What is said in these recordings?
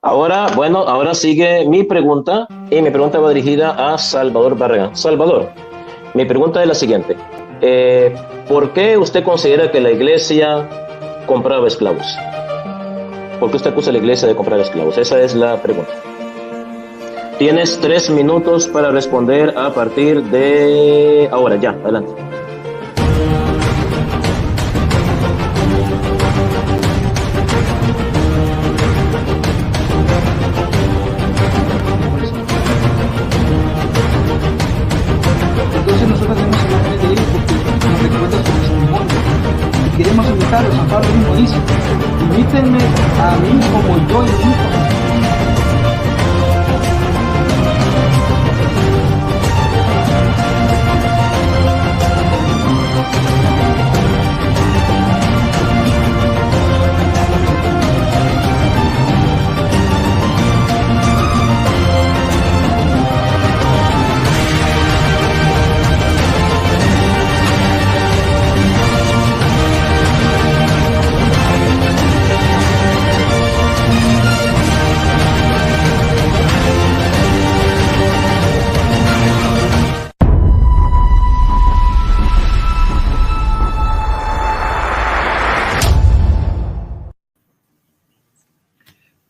Ahora, bueno, ahora sigue mi pregunta y mi pregunta va dirigida a Salvador Barragán. Salvador, mi pregunta es la siguiente. Eh, ¿Por qué usted considera que la iglesia compraba esclavos? ¿Por qué usted acusa a la iglesia de comprar esclavos? Esa es la pregunta. Tienes 3 minutos para responder a partir de ahora. Ya, adelante. Entonces nosotros tenemos que hablar de ellos porque nos recuerda su testimonio. Y queremos invitarlos. San Pablo mismo dice, invítenme a mí como yo invito a Jesús.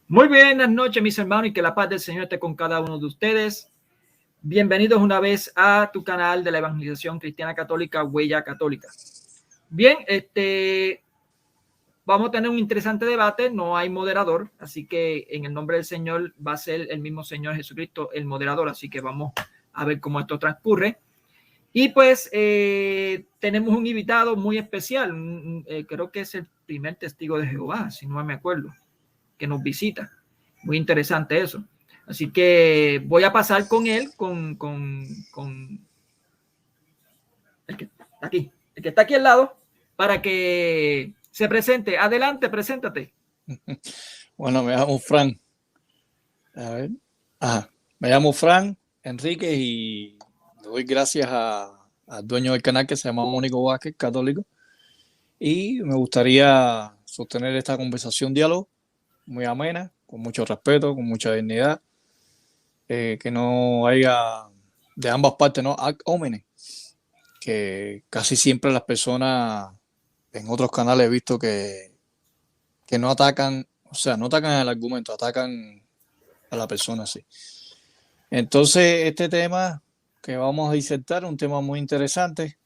Muy buenas noches, mis hermanos, y que la paz del Señor esté con cada uno de ustedes. Bienvenidos una vez a tu canal de la evangelización cristiana católica, Huella Católica. Bien, vamos a tener un interesante debate. No hay moderador, así que en el nombre del Señor va a ser el mismo Señor Jesucristo el moderador, así que vamos a ver cómo esto transcurre. Y pues tenemos un invitado muy especial, creo que es el primer testigo de Jehová, si no me acuerdo, que nos visita. Muy interesante eso. Así que voy a pasar con él, con el que está aquí al lado, para que se presente. Adelante, preséntate. Bueno, me llamo Fran. A ver. Me llamo Fran Enrique y le doy gracias al dueño del canal que se llama Mónico Vázquez, católico. Y me gustaría sostener esta conversación, diálogo, muy amena, con mucho respeto, con mucha dignidad, que no haya de ambas partes, ¿no? Ad hominem, que casi siempre las personas en otros canales he visto que no atacan, o sea, no atacan el argumento, atacan a la persona, sí. Entonces, este tema que vamos a disertar es un tema muy interesante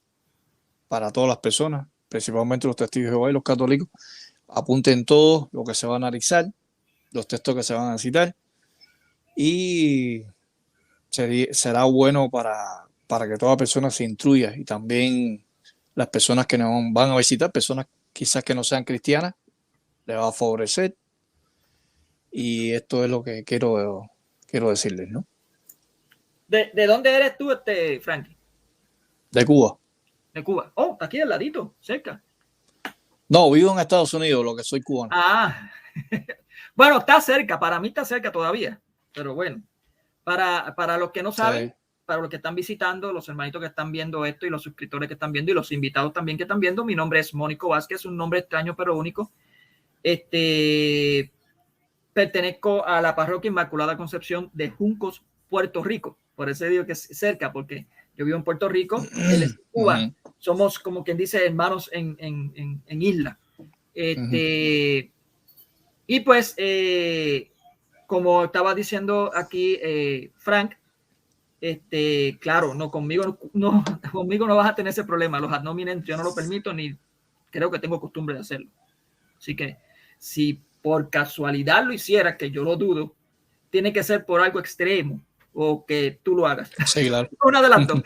para todas las personas, principalmente los testigos de Jehová y los católicos. Apunten todo lo que se va a analizar, los textos que se van a citar, y será bueno para que toda persona se instruya, y también las personas que nos van a visitar, personas quizás que no sean cristianas, les va a favorecer. Y esto es lo que quiero decirles, ¿no? ¿De dónde eres tú, Frankie? De Cuba. De Cuba. Oh, está aquí al ladito, cerca. No, vivo en Estados Unidos, lo que soy cubano. Bueno, está cerca, para mí está cerca todavía, pero bueno, para los que no saben, sí, para los que están visitando, los hermanitos que están viendo esto y los suscriptores que están viendo y los invitados también que están viendo, mi nombre es Mónico Vázquez, un nombre extraño pero único. Pertenezco a la parroquia Inmaculada Concepción de Juncos, Puerto Rico, por eso digo que es cerca, porque yo vivo en Puerto Rico, él es Cuba, somos como quien dice hermanos en isla. Y pues, como estaba diciendo aquí Frank, claro, conmigo no vas a tener ese problema. Los ad hominem yo no lo permito, ni creo que tengo costumbre de hacerlo. Así que si por casualidad lo hiciera, que yo lo dudo, tiene que ser por algo extremo o que tú lo hagas. Sí, claro. Una de las dos.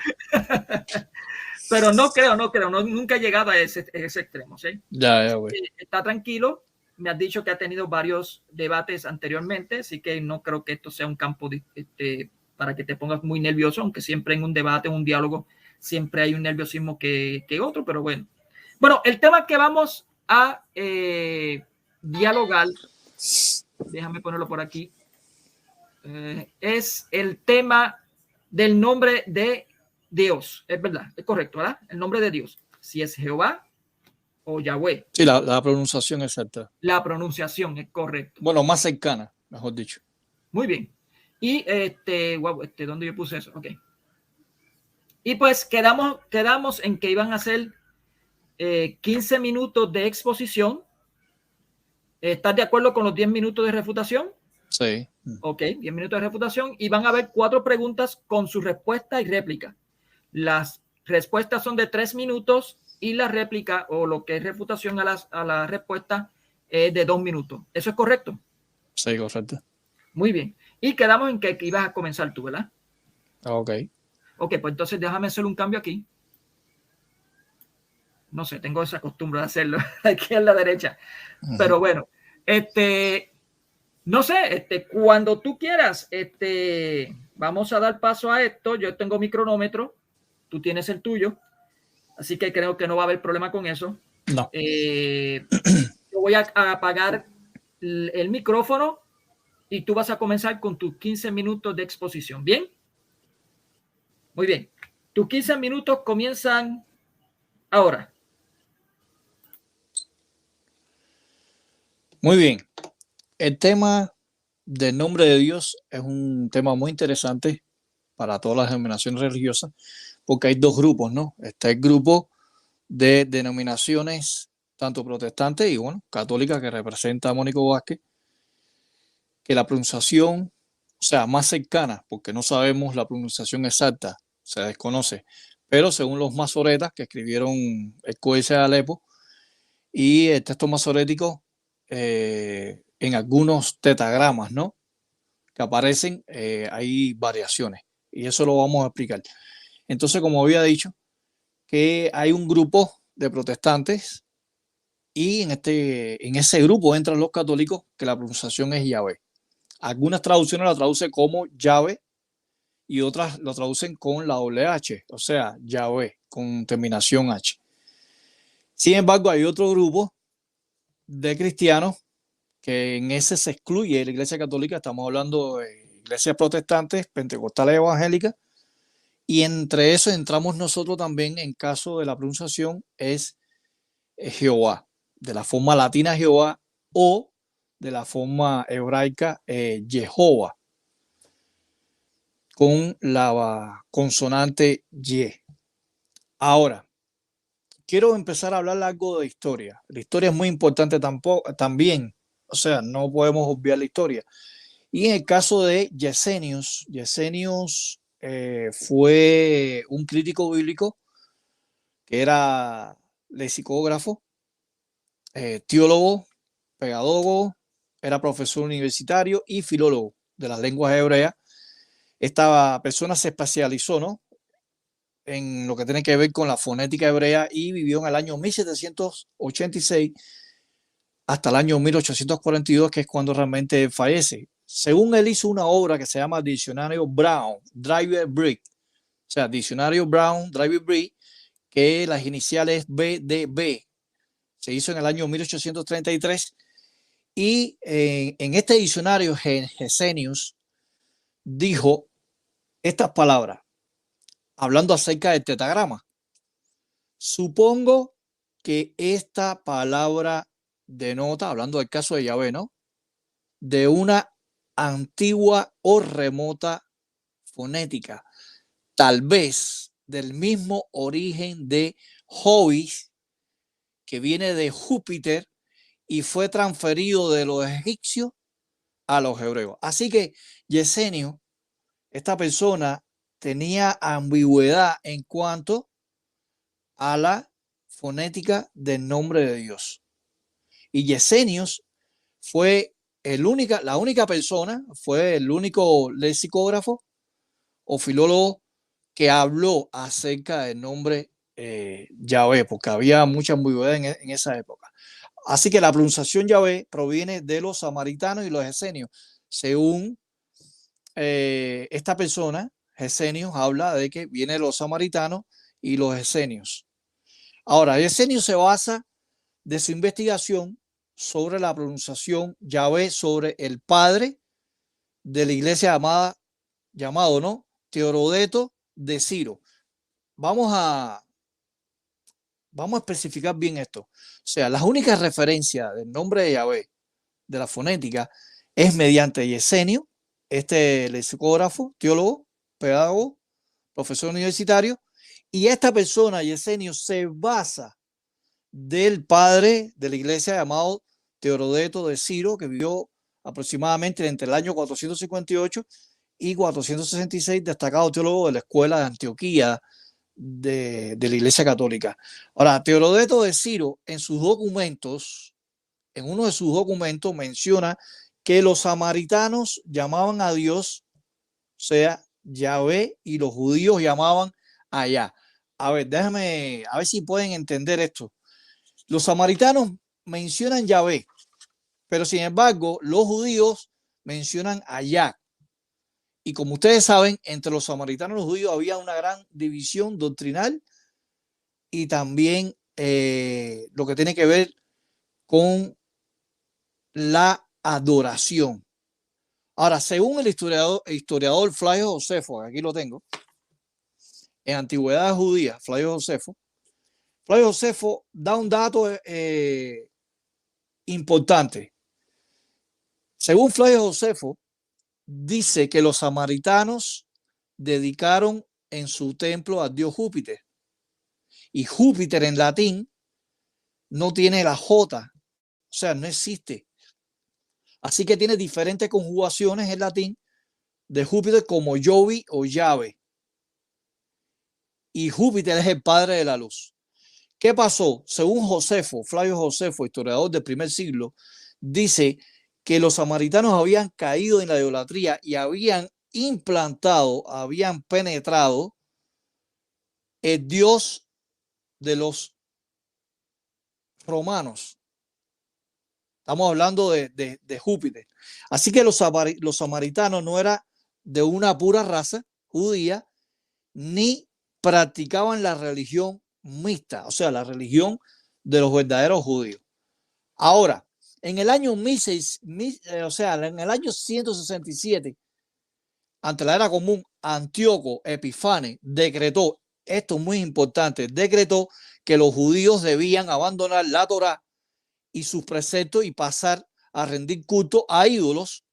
Pero no creo, nunca he llegado a ese extremo, ¿sí? Ya, güey. Está tranquilo. Me has dicho que ha tenido varios debates anteriormente, así que no creo que esto sea un campo para que te pongas muy nervioso, aunque siempre en un debate, en un diálogo, siempre hay un nerviosismo que otro, pero bueno. Bueno, el tema que vamos a dialogar, déjame ponerlo por aquí, es el tema del nombre de Dios. Es verdad, es correcto, ¿verdad? El nombre de Dios. Si es Jehová o Yahweh. Sí, la pronunciación exacta. La pronunciación es correcta. Bueno, más cercana. mejor dicho. Muy bien. Y ¿dónde yo puse eso? Ok. Y pues quedamos en que iban a ser 15 minutos de exposición. ¿Estás de acuerdo con los 10 minutos de refutación? Sí. Ok, 10 minutos de refutación y van a haber 4 preguntas con su respuesta y réplica. Las respuestas son de 3 minutos y la réplica o lo que es refutación a la respuesta es de 2 minutos. ¿Eso es correcto? Sí, correcto. Muy bien. Y quedamos en que ibas a comenzar tú, ¿verdad? Ok. Ok, pues entonces déjame hacer un cambio aquí. No sé, tengo esa costumbre de hacerlo aquí en la derecha. Pero bueno, no sé, cuando tú quieras, vamos a dar paso a esto. Yo tengo mi cronómetro, tú tienes el tuyo, así que creo que no va a haber problema con eso. No. Yo voy a apagar el micrófono y tú vas a comenzar con tus 15 minutos de exposición. ¿Bien? Muy bien. Tus 15 minutos comienzan ahora. Muy bien. El tema del nombre de Dios es un tema muy interesante para todas las denominaciones religiosas, porque hay dos grupos, ¿no? Está el grupo de denominaciones, tanto protestantes y, bueno, católicas, que representa a Mónico Vázquez, que la pronunciación, o sea, más cercana, porque no sabemos la pronunciación exacta, se desconoce, pero según los masoretas que escribieron el Códice de Alepo y el texto masorético, en algunos tetagramas, ¿no?, que aparecen, hay variaciones y eso lo vamos a explicar. Entonces, como había dicho, que hay un grupo de protestantes y en ese grupo entran los católicos, que la pronunciación es Yahvé. Algunas traducciones la traducen como llave y otras lo traducen con la doble H, o sea, Yahvé, con terminación H. Sin embargo, hay otro grupo de cristianos que en ese se excluye la Iglesia Católica. Estamos hablando de iglesias protestantes, pentecostales, evangélicas, y entre eso entramos nosotros también. En caso de la pronunciación es Jehová, de la forma latina Jehová o de la forma hebraica Jehová, con la consonante Y. Ahora, quiero empezar a hablar algo de historia. La historia es muy importante también, o sea, no podemos obviar la historia. Y en el caso de Yesenius, fue un crítico bíblico que era lexicógrafo, teólogo, pedagogo, era profesor universitario y filólogo de las lenguas hebreas. Esta persona se especializó, ¿no?, en lo que tiene que ver con la fonética hebrea y vivió en el año 1786 hasta el año 1842, que es cuando realmente fallece. Según él, hizo una obra que se llama Diccionario Brown, Driver Brick, o sea, Diccionario Brown, Driver Brick, que las iniciales BDB. Se hizo en el año 1833 y en este diccionario Gesenius dijo estas palabras, hablando acerca del tetagrama. Supongo que esta palabra denota, hablando del caso de Yahvé, ¿no?, de una antigua o remota fonética, tal vez del mismo origen de Jovis, que viene de Júpiter y fue transferido de los egipcios a los hebreos. Así que Yesenio, esta persona, tenía ambigüedad en cuanto a la fonética del nombre de Dios. Y Yesenius fue la única persona, fue el único lexicógrafo o filólogo que habló acerca del nombre Yahvé, porque había mucha ambigüedad en esa época. Así que la pronunciación Yahvé proviene de los samaritanos y los esenios. Según esta persona, Gesenius habla de que viene de los samaritanos y los esenios. Ahora, Gesenius se basa de su investigación sobre la pronunciación Yahvé sobre el padre de la iglesia llamado, ¿no?, Teodoreto de Ciro. Vamos a especificar bien esto. O sea, las únicas referencias del nombre de Yahvé, de la fonética, es mediante Yesenio, este lexicógrafo, teólogo, pedagogo, profesor universitario, y esta persona, Yesenio, se basa del padre de la iglesia llamado Teodoreto de Ciro, que vivió aproximadamente entre el año 458 y 466, destacado teólogo de la escuela de Antioquía de la iglesia católica. Ahora, Teodoreto de Ciro, en sus documentos, en uno de sus documentos menciona que los samaritanos llamaban a Dios, o sea, Yahvé, y los judíos llamaban a Yah. A ver, déjame, a ver si pueden entender esto. Los samaritanos mencionan Yahvé, pero sin embargo, los judíos mencionan a Yah. Y como ustedes saben, entre los samaritanos y los judíos había una gran división doctrinal y también lo que tiene que ver con la adoración. Ahora, según el historiador Flavio Josefo, aquí lo tengo, en Antigüedad Judía, Flavio Josefo da un dato importante. Según Flavio Josefo, dice que los samaritanos dedicaron en su templo al dios Júpiter. Y Júpiter en latín no tiene la J, o sea, no existe. Así que tiene diferentes conjugaciones en latín de Júpiter como Jovi o Yahvé. Y Júpiter es el padre de la luz. ¿Qué pasó? Según Josefo, Flavio Josefo, historiador del primer siglo, dice que los samaritanos habían caído en la idolatría y habían implantado, habían penetrado el dios de los romanos. Estamos hablando de Júpiter. Así que los samaritanos no eran de una pura raza judía, ni practicaban la religión mixta, o sea, la religión de los verdaderos judíos. Ahora, en el año 167, ante la era común, Antíoco Epífanes decretó, esto es muy importante, decretó que los judíos debían abandonar la Torá y sus preceptos y pasar a rendir culto a ídolos,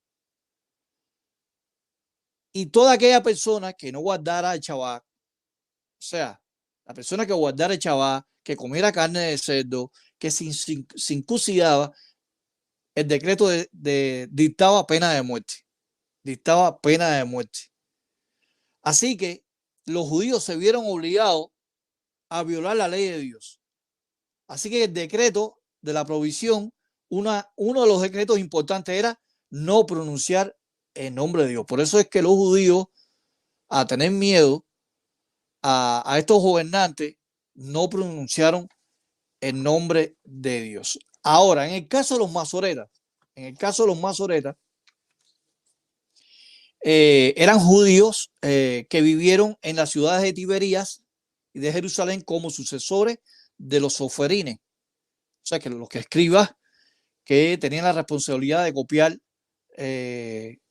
y toda aquella persona que no guardara el Shabbat, o sea, la persona que guardara el Shabbat, que comiera carne de cerdo, que se circuncidaba, el decreto dictaba pena de muerte. Dictaba pena de muerte. Así que los judíos se vieron obligados a violar la ley de Dios. Así que el decreto de la provisión, uno de los decretos importantes era no pronunciar el nombre de Dios. Por eso es que los judíos, a tener miedo a estos gobernantes, no pronunciaron el nombre de Dios. Ahora, en el caso de los masoretas, eran judíos que vivieron en las ciudades de Tiberías y de Jerusalén como sucesores de los soferines. O sea, que los que escribas que tenían la responsabilidad de copiar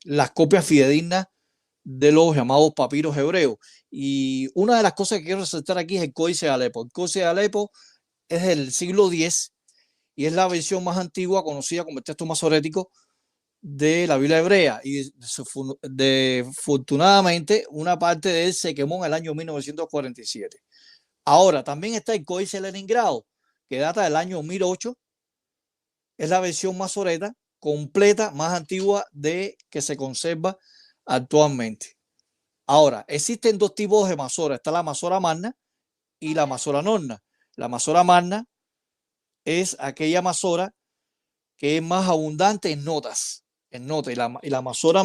las copias fidedignas de los llamados papiros hebreos. Y una de las cosas que quiero resaltar aquí es el Códice de Alepo. El Códice de Alepo es del siglo X y es la versión más antigua conocida como el texto masorético de la Biblia hebrea, y afortunadamente una parte de él se quemó en el año 1947. Ahora también está el Códice de Leningrado, que data del año 1008, es la versión masoreta completa más antigua que se conserva actualmente. Ahora, existen dos tipos de masora, está la masora magna y la masora norna. La masora magna es aquella masora que es más abundante en notas, y la masora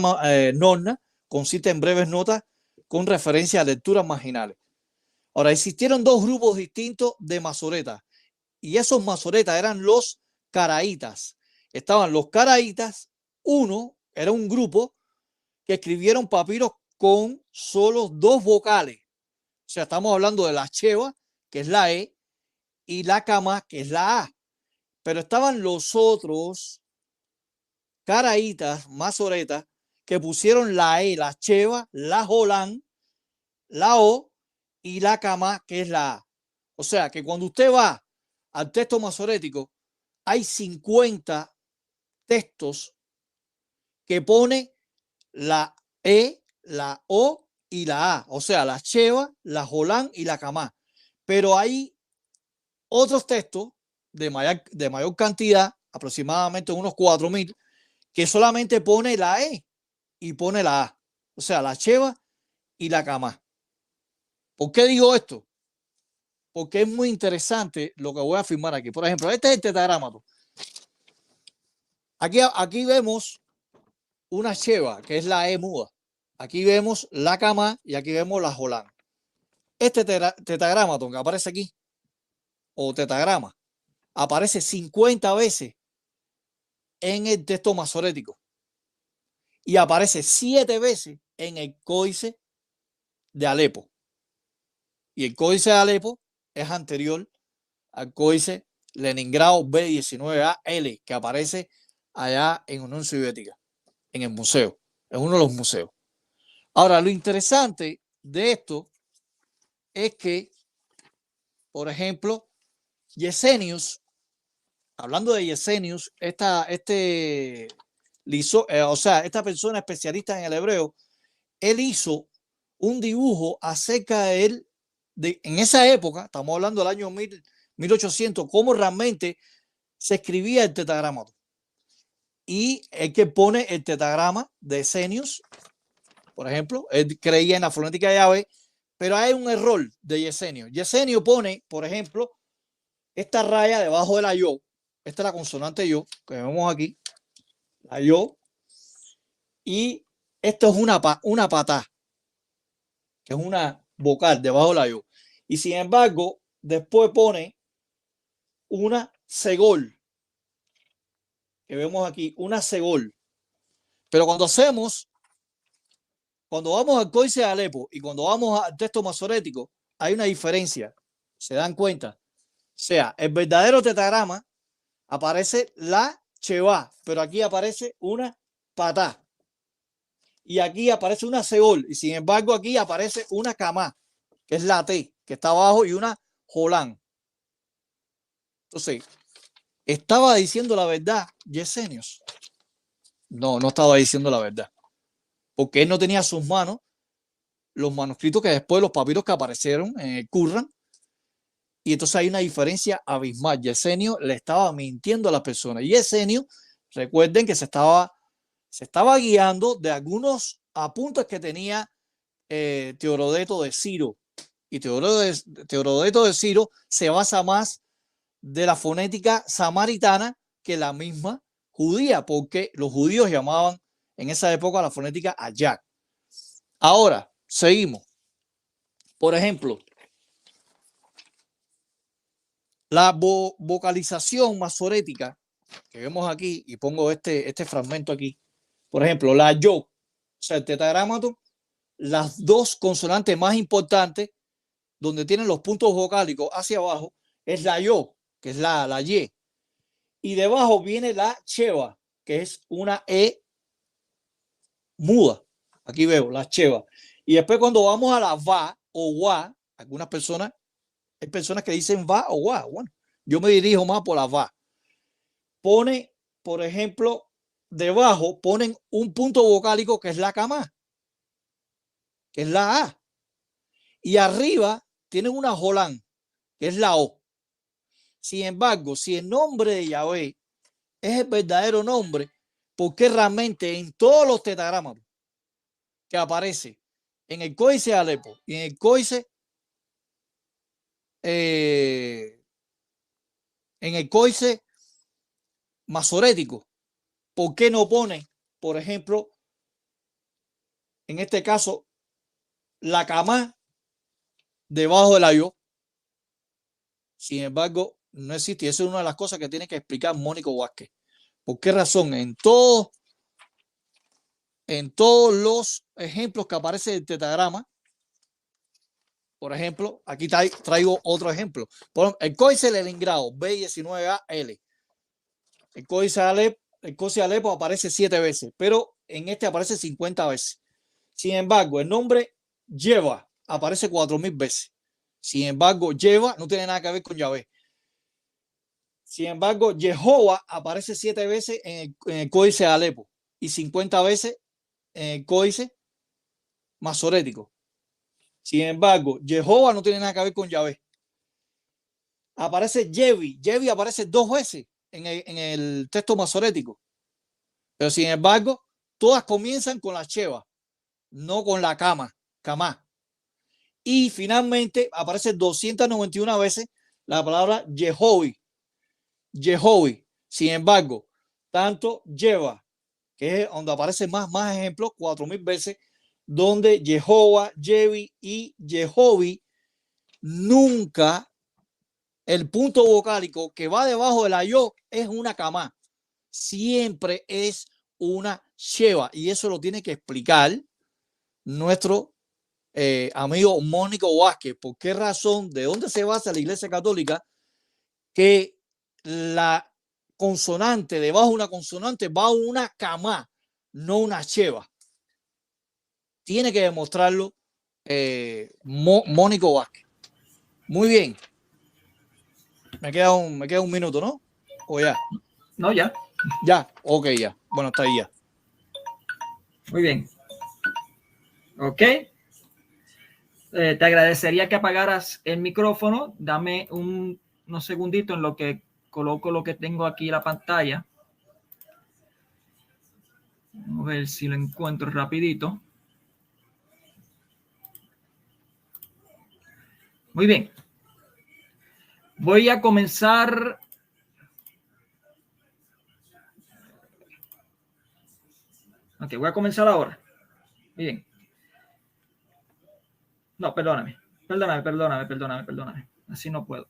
norna consiste en breves notas con referencia a lecturas marginales. Ahora, existieron dos grupos distintos de masoretas, y esos masoretas eran los caraítas. Estaban los caraítas, uno era un grupo que escribieron papiros con solo dos vocales. O sea, estamos hablando de la cheva, que es la E, y la cama, que es la A. Pero estaban los otros caraítas, masoretas, que pusieron la E, la cheva, la jolán, la O y la cama, que es la A. O sea, que cuando usted va al texto masorético, hay 50 textos que pone la E, la O y la A, o sea, la Sheva, la Jolán y la Kamá. Pero hay otros textos de mayor cantidad, aproximadamente unos 4.000, que solamente pone la E y pone la A, o sea, la Sheva y la Kamá. ¿Por qué digo esto? Porque es muy interesante lo que voy a afirmar aquí. Por ejemplo, este es el tetragrámato. Aquí vemos una Sheva, que es la E muda. Aquí vemos la Kamá y aquí vemos la Jolán. Este tetragrámato que aparece aquí, o tetragrama, aparece 50 veces en el texto masorético y aparece 7 veces en el Códice de Alepo. Y el Códice de Alepo es anterior al Códice Leningrado B19AL, que aparece allá en Unión Soviética, en el museo, en uno de los museos. Ahora, lo interesante de esto es que, por ejemplo, Yesenius, hablando de Yesenius, esta persona especialista en el hebreo, él hizo un dibujo acerca de él, en esa época, estamos hablando del año 1800, cómo realmente se escribía el tetragrámato. Y el que pone el tetragrama de Yesenius, por ejemplo, él creía en la fonética de Yahvé, pero hay un error de Yesenius. Yesenius pone, por ejemplo, esta raya debajo de la yo. Esta es la consonante yo, que vemos aquí, la yo. Y esto es una patá, que es una vocal debajo de la yo. Y sin embargo, después pone una segol, que vemos aquí, una segol. Pero cuando vamos al Códice de Alepo y cuando vamos al texto masorético, hay una diferencia. ¿Se dan cuenta? O sea, el verdadero tetragrama aparece la Sheva, pero aquí aparece una patá. Y aquí aparece una segol. Y sin embargo, aquí aparece una Kamá, que es la T, que está abajo, y una Jolán. Entonces, ¿estaba diciendo la verdad Yesenius? No, no estaba diciendo la verdad. Porque él no tenía a sus manos los manuscritos que después, los papiros que aparecieron en el Qur'an. Y entonces hay una diferencia abismal. Yesenius le estaba mintiendo a las personas. Y Yesenius, recuerden que se estaba guiando de algunos apuntes que tenía Teodoreto de Ciro. Y Teodoreto de Ciro se basa más de la fonética samaritana que la misma judía, porque los judíos llamaban en esa época la fonética ayak. Ahora, seguimos. Por ejemplo, la vocalización masorética que vemos aquí, y pongo este fragmento aquí. Por ejemplo, la yo, o sea, el tetragrámato, las dos consonantes más importantes, donde tienen los puntos vocálicos hacia abajo, es la yo, que es la Y. Y debajo viene la Sheva, que es una E muda. Aquí veo la Sheva. Y después cuando vamos a la va o wa, algunas personas, hay personas que dicen va o wa. Bueno, yo me dirijo más por la va. Pone, por ejemplo, debajo ponen un punto vocálico que es la Kamá, que es la A. Y arriba tienen una Jolán, que es la O. Sin embargo, si el nombre de Yahvé es el verdadero nombre, ¿por qué realmente en todos los tetragramas que aparece en el Códice de Alepo y en el Códice masorético, ¿por qué no pone, por ejemplo, en este caso, la Kamá debajo de la yo? Sin embargo, no existe. Y esa es una de las cosas que tiene que explicar Mónico Vázquez. ¿Por qué razón? En todos los ejemplos que aparece el tetragrama, por ejemplo, aquí traigo otro ejemplo. El Códice de Leningrado B19AL. El Códice de Alepo aparece 7 veces, pero en este aparece 50 veces. Sin embargo, el nombre Lleva aparece 4.000 veces. Sin embargo, Lleva no tiene nada que ver con Yahvé. Sin embargo, Jehová aparece 7 veces en el Códice de Alepo. y 50 veces en el códice masorético. Sin embargo, Jehová no tiene nada que ver con Yahvé. Aparece Yevi. Yevi aparece 2 veces en el texto masorético. Pero sin embargo, todas comienzan con la Sheva, no con la Kamá. Y finalmente aparece 291 veces la palabra Yehovi. Sin embargo, tanto Yeva, que es donde aparece más ejemplos, 4000 veces, donde Jehová, Yevi y Yehovi, nunca el punto vocálico que va debajo de la yo es una Kamá. Siempre es una Sheva. Y eso lo tiene que explicar nuestro amigo Mónico Vázquez. ¿Por qué razón? ¿De dónde se basa la Iglesia Católica que la consonante, debajo de una consonante va una Kamá, no una Sheva? Tiene que demostrarlo Mónico Vázquez. Muy bien. Me queda un minuto, ¿no? ¿O ya? No, ya. Ya, ok, ya. Bueno, está ahí ya. Muy bien. Ok. Te agradecería que apagaras el micrófono. Dame unos segunditos en lo que coloco lo que tengo aquí en la pantalla. Vamos a ver si lo encuentro rapidito. Muy bien. Voy a comenzar. Ok, voy a comenzar ahora. Muy bien. No, perdóname. Así no puedo.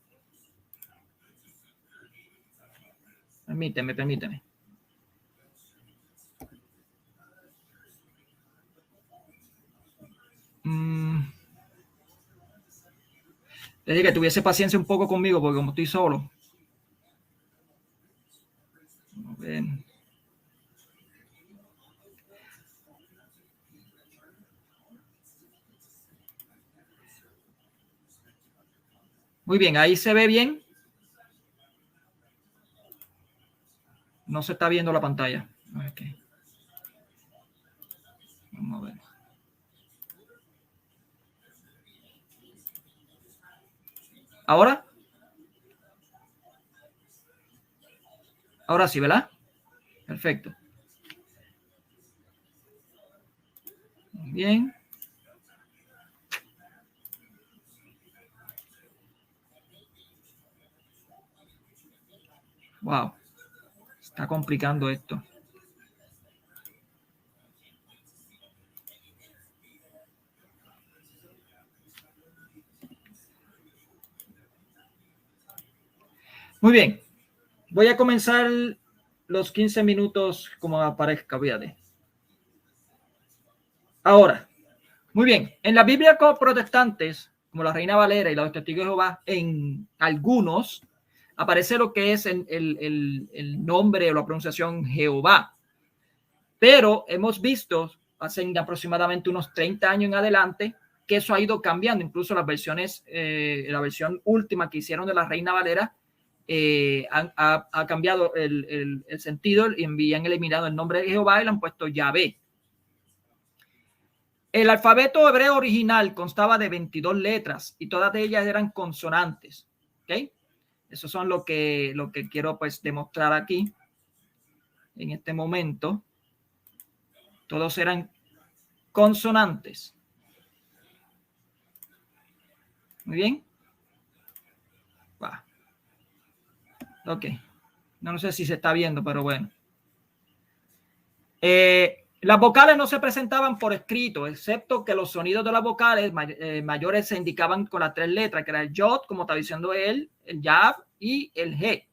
Permíteme. Le dije que tuviese paciencia un poco conmigo porque como estoy solo. A ver. Muy bien, ahí se ve bien. No se está viendo la pantalla. Okay. Vamos a ver. ¿Ahora? Ahora sí, ¿verdad? Perfecto. Muy bien. Wow. Está complicando esto. Muy bien. Voy a comenzar los 15 minutos como aparezca. Fíjate. Ahora. Muy bien. En la Biblia protestantes, como la Reina Valera y los Testigos de Jehová, en algunos aparece lo que es el nombre o la pronunciación Jehová. Pero hemos visto hace aproximadamente unos 30 años en adelante que eso ha ido cambiando. Incluso las versiones, la versión última que hicieron de la Reina Valera ha cambiado el sentido y han eliminado el nombre de Jehová y le han puesto Yahvé. El alfabeto hebreo original constaba de 22 letras y todas ellas eran consonantes. ¿Okay? Eso son lo que quiero pues demostrar aquí en este momento. Todos eran consonantes. Muy bien. Wow. Ok. No sé si se está viendo, pero bueno. Las vocales no se presentaban por escrito, excepto que los sonidos de las vocales mayores se indicaban con las 3 letras, que era el yod, como está diciendo él, el yab y el he.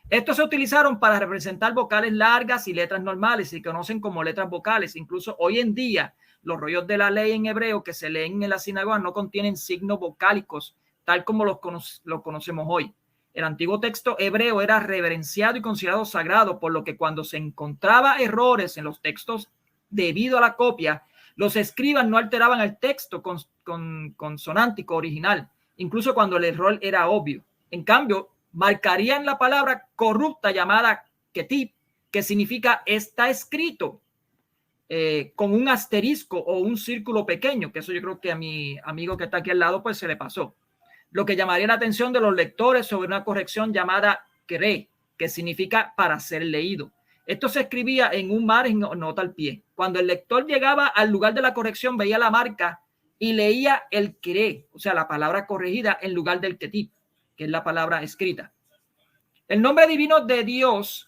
Estos se utilizaron para representar vocales largas y letras normales, se conocen como letras vocales. Incluso hoy en día, los rollos de la ley en hebreo que se leen en la sinagoga no contienen signos vocálicos, tal como los conocemos hoy. El antiguo texto hebreo era reverenciado y considerado sagrado, por lo que cuando se encontraba errores en los textos debido a la copia, los escribas no alteraban el texto consonántico original, incluso cuando el error era obvio. En cambio, marcarían la palabra corrupta llamada ketib, que significa está escrito, con un asterisco o un círculo pequeño, que eso yo creo que a mi amigo que está aquí al lado pues se le pasó. Lo que llamaría la atención de los lectores sobre una corrección llamada queré, que significa para ser leído. Esto se escribía en un margen o nota al pie. Cuando el lector llegaba al lugar de la corrección, veía la marca y leía el queré, o sea, la palabra corregida en lugar del ketib, que es la palabra escrita. El nombre divino de Dios,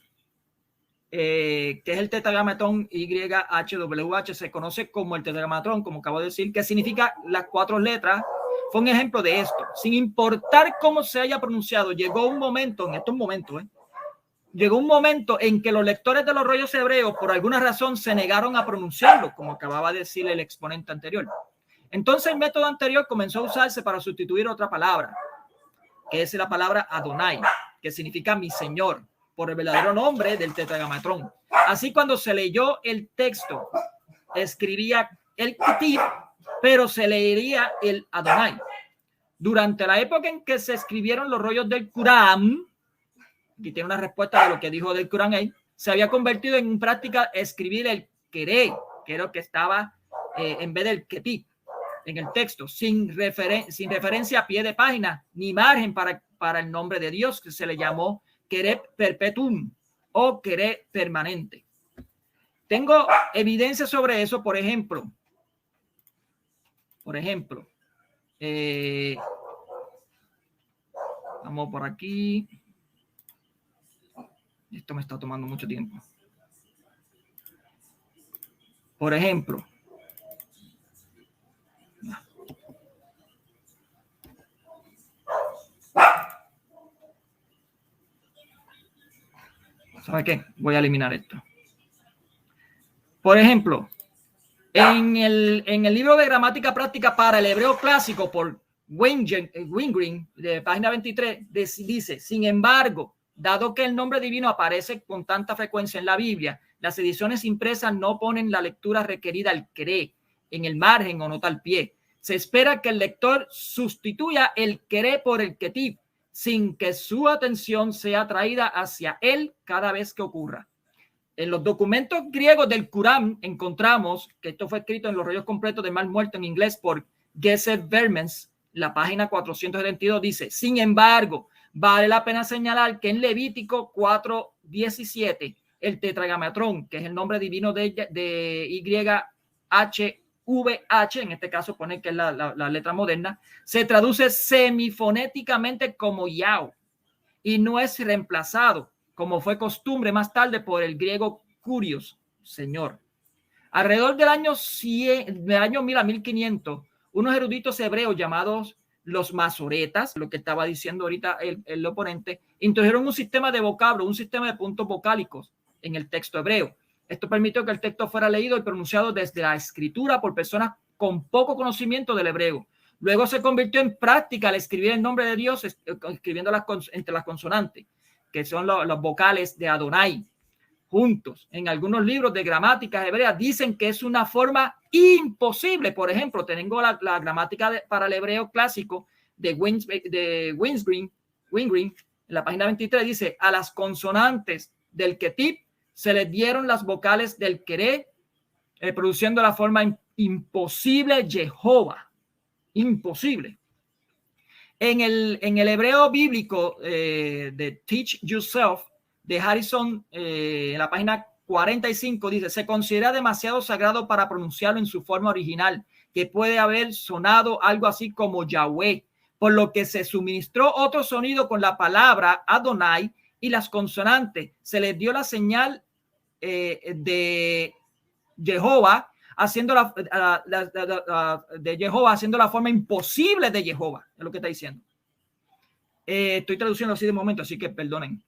que es el tetragramatón YHWH, se conoce como el tetragramatón, como acabo de decir, que significa las 4 letras. Fue un ejemplo de esto. Sin importar cómo se haya pronunciado, llegó un momento, en estos momentos, llegó un momento en que los lectores de los rollos hebreos, por alguna razón, se negaron a pronunciarlo, como acababa de decir el exponente anterior. Entonces el método anterior comenzó a usarse para sustituir otra palabra, que es la palabra Adonai, que significa mi Señor, por el verdadero nombre del tetragramatón. Así, cuando se leyó el texto, escribiría el ketib, pero se leería el Adonai. Durante la época en que se escribieron los rollos del Corán, aquí tiene una respuesta de lo que dijo del Corán ahí, se había convertido en práctica escribir el queré, que era lo que estaba en vez del ketib en el texto, sin referencia a pie de página ni margen para el nombre de Dios, que se le llamó queré perpetuum o queré permanente. Tengo evidencia sobre eso, por ejemplo, vamos por aquí. Esto me está tomando mucho tiempo. Por ejemplo, ¿sabe qué? Voy a eliminar esto. Por ejemplo, en el libro de gramática práctica para el hebreo clásico por Wingren, de página 23, dice, sin embargo, dado que el nombre divino aparece con tanta frecuencia en la Biblia, las ediciones impresas no ponen la lectura requerida al queré en el margen o nota al pie. Se espera que el lector sustituya el queré por el ketib, sin que su atención sea atraída hacia él cada vez que ocurra. En los documentos griegos del Corán encontramos que esto fue escrito en los rollos completos de Mal Muerto en inglés por Gesser Vermens. La página 472 dice, sin embargo, vale la pena señalar que en Levítico 4:17, el tetragramatón, que es el nombre divino de YHVH, en este caso pone que es la letra moderna, se traduce semifonéticamente como Yao y no es reemplazado, como fue costumbre más tarde, por el griego Kurios, Señor. Alrededor del año 1000 a 1500, unos eruditos hebreos llamados los masoretas, lo que estaba diciendo ahorita el oponente, introdujeron un sistema de vocablo, un sistema de puntos vocálicos en el texto hebreo. Esto permitió que el texto fuera leído y pronunciado desde la escritura por personas con poco conocimiento del hebreo. Luego se convirtió en práctica al escribir el nombre de Dios, escribiendo entre las consonantes, que son los vocales de Adonai, juntos. En algunos libros de gramática hebrea dicen que es una forma imposible. Por ejemplo, tengo la gramática para el hebreo clásico de Wingren, en la página 23, dice, a las consonantes del ketib se les dieron las vocales del queré, produciendo la forma imposible Jehová. Imposible. En el hebreo bíblico de Teach Yourself de Harrison, en la página 45, dice, se considera demasiado sagrado para pronunciarlo en su forma original, que puede haber sonado algo así como Yahweh, por lo que se suministró otro sonido con la palabra Adonai y las consonantes. Se les dio la señal de Jehová, haciendo de Jehová, haciendo la forma imposible de Jehová, es lo que está diciendo. Estoy traduciendo así de momento, así que perdonen.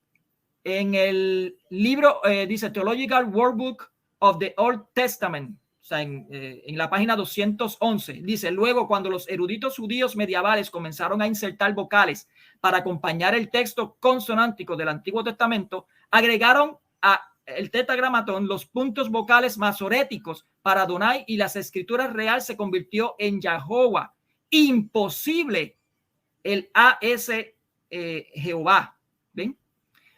En el libro dice Theological Workbook of the Old Testament, o sea, en la página 211, dice, luego cuando los eruditos judíos medievales comenzaron a insertar vocales para acompañar el texto consonántico del Antiguo Testamento, agregaron a el tetragramatón los puntos vocales masoréticos para Adonai y las escrituras real se convirtió en Yahová. Imposible el AS Jehová. ¿Ven?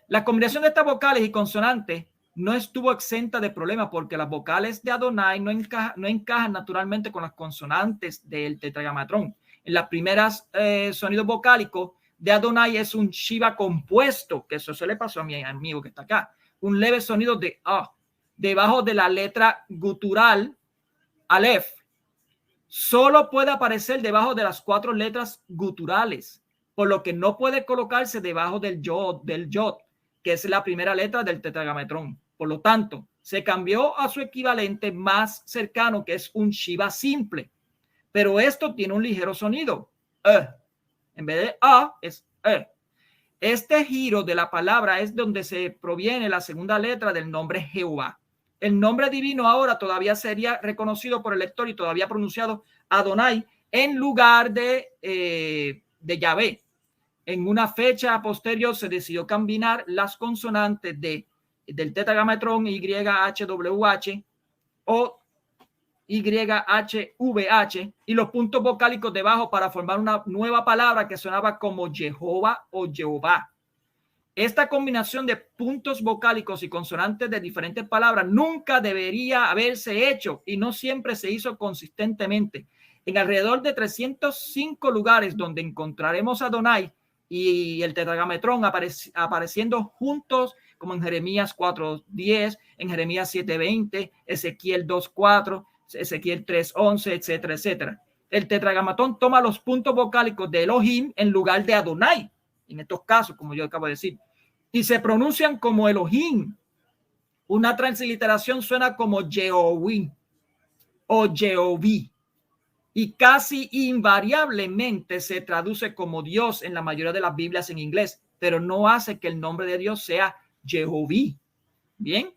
La combinación de estas vocales y consonantes no estuvo exenta de problemas porque las vocales de Adonai no encajan naturalmente con las consonantes del tetragamatrón. En las primeras sonidos vocálicos de Adonai es un Shiva compuesto, que eso se le pasó a mi amigo que está acá. Un leve sonido de A, debajo de la letra gutural Aleph. Solo puede aparecer debajo de las 4 letras guturales, por lo que no puede colocarse debajo del yod, que es la primera letra del tetragamatrón. Por lo tanto, se cambió a su equivalente más cercano, que es un Shiva simple. Pero esto tiene un ligero sonido. En vez de A, es E. Este giro de la palabra es donde se proviene la segunda letra del nombre Jehová. El nombre divino ahora todavía sería reconocido por el lector y todavía pronunciado Adonai en lugar de Yahvé. En una fecha posterior se decidió combinar las consonantes del tetragamatrón YHWH o YHVH y los puntos vocálicos debajo para formar una nueva palabra que sonaba como Jehová o Jehová. Esta combinación de puntos vocálicos y consonantes de diferentes palabras nunca debería haberse hecho y no siempre se hizo consistentemente. En alrededor de 305 lugares donde encontraremos a Adonai y el tetragamatrón apareciendo juntos, como en Jeremías 4:10, en Jeremías 7:20, Ezequiel 2:4, Ezequiel 3:11, etcétera, etcétera. El tetragamatrón toma los puntos vocálicos de Elohim en lugar de Adonai, en estos casos, como yo acabo de decir, y se pronuncian como Elohim. Una transliteración suena como Jehová o Jehoví, y casi invariablemente se traduce como Dios en la mayoría de las Biblias en inglés, pero no hace que el nombre de Dios sea Jehoví. Bien,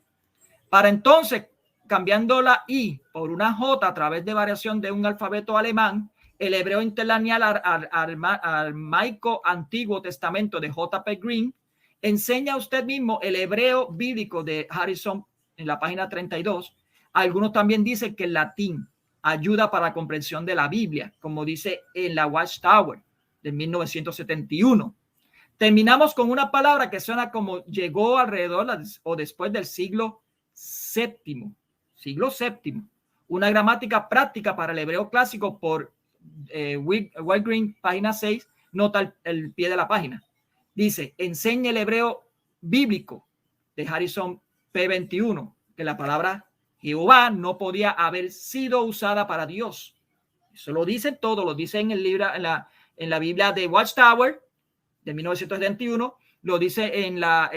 para entonces, cambiando la I por una J a través de variación de un alfabeto alemán, el hebreo interlineal aramaico Antiguo Testamento de J.P. Green enseña usted mismo el hebreo bíblico de Harrison en la página 32. Algunos también dicen que el latín ayuda para la comprensión de la Biblia, como dice en la Watchtower de 1971. Terminamos con una palabra que suena como llegó alrededor o después del siglo VII. Una gramática práctica para el hebreo clásico por White Green, página 6, nota el pie de la página. Dice, enseña el hebreo bíblico de Harrison P21, que la palabra Jehová no podía haber sido usada para Dios. Eso lo dicen todos, lo dice en el libro, en la Biblia de Watchtower de 1971, lo dice en la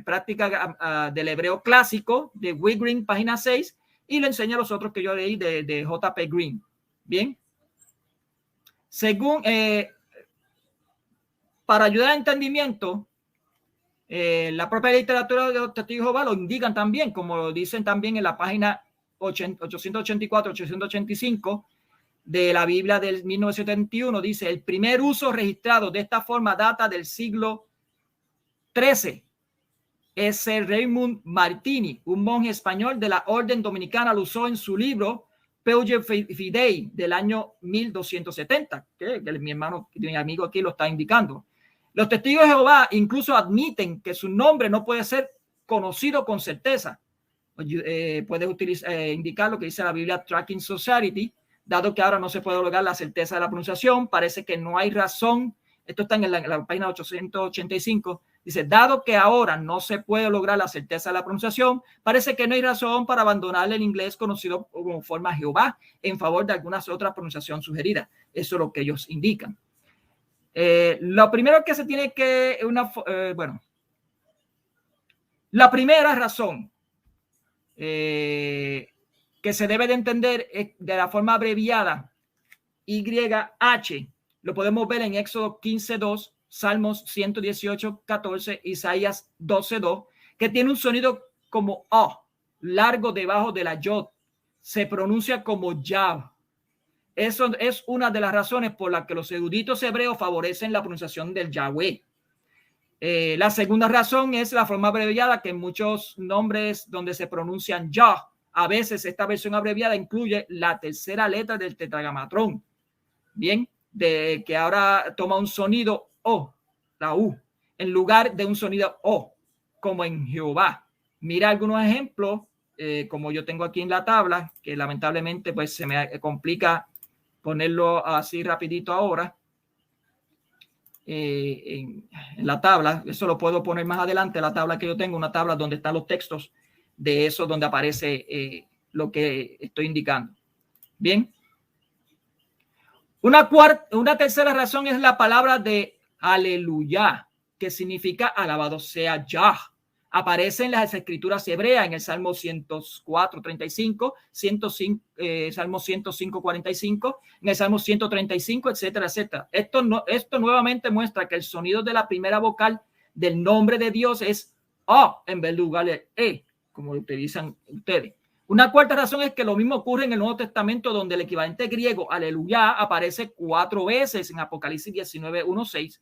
práctica del hebreo clásico de White Green, página 6, y le enseña a los otros que yo leí de J.P. Green. Bien. Según, para ayudar al entendimiento, la propia literatura de los testigos de Jehová lo indican también, como lo dicen también en la página 884-885 de la Biblia del 1971. Dice, el primer uso registrado de esta forma data del siglo XIII. Es Raymond Martini, un monje español de la Orden Dominicana, lo usó en su libro Peugeot Fidei del año 1270, que mi amigo aquí lo está indicando. Los testigos de Jehová incluso admiten que su nombre no puede ser conocido con certeza. Puedes indicar lo que dice la Biblia Tracking Society, dado que ahora no se puede lograr la certeza de la pronunciación. Parece que no hay razón. Esto está en la página 885. Dice, dado que ahora no se puede lograr la certeza de la pronunciación, parece que no hay razón para abandonar el inglés conocido como forma Jehová en favor de algunas otras pronunciaciones sugeridas. Eso es lo que ellos indican. Lo primero que se tiene que, la primera razón que se debe de entender es de la forma abreviada YH. Lo podemos ver en Éxodo 15:2, Salmos 118:14, Isaías 12:2, que tiene un sonido como O, largo debajo de la yod. Se pronuncia como Yah. Eso es una de las razones por las que los eruditos hebreos favorecen la pronunciación del Yahweh. La segunda razón es la forma abreviada, que en muchos nombres donde se pronuncian Yah, a veces esta versión abreviada incluye la tercera letra del tetragamatrón. Bien, de que ahora toma un sonido O, la U, en lugar de un sonido O, como en Jehová. Mira algunos ejemplos, como yo tengo aquí en la tabla, que lamentablemente pues se me complica ponerlo así rapidito ahora. En la tabla, eso lo puedo poner más adelante, la tabla que yo tengo, una tabla donde están los textos de eso, donde aparece lo que estoy indicando. Bien. Una tercera razón es la palabra de aleluya, que significa alabado sea Yah. Aparece en las escrituras hebreas, en el Salmo 104, 35, 105, Salmo 105, 45, en el Salmo 135, etcétera, etcétera. Esto nuevamente muestra que el sonido de la primera vocal del nombre de Dios es O en vez de lugar de E, como lo utilizan ustedes. Una cuarta razón es que lo mismo ocurre en el Nuevo Testamento, donde el equivalente griego aleluya aparece 4 veces en Apocalipsis 19, 1, 6.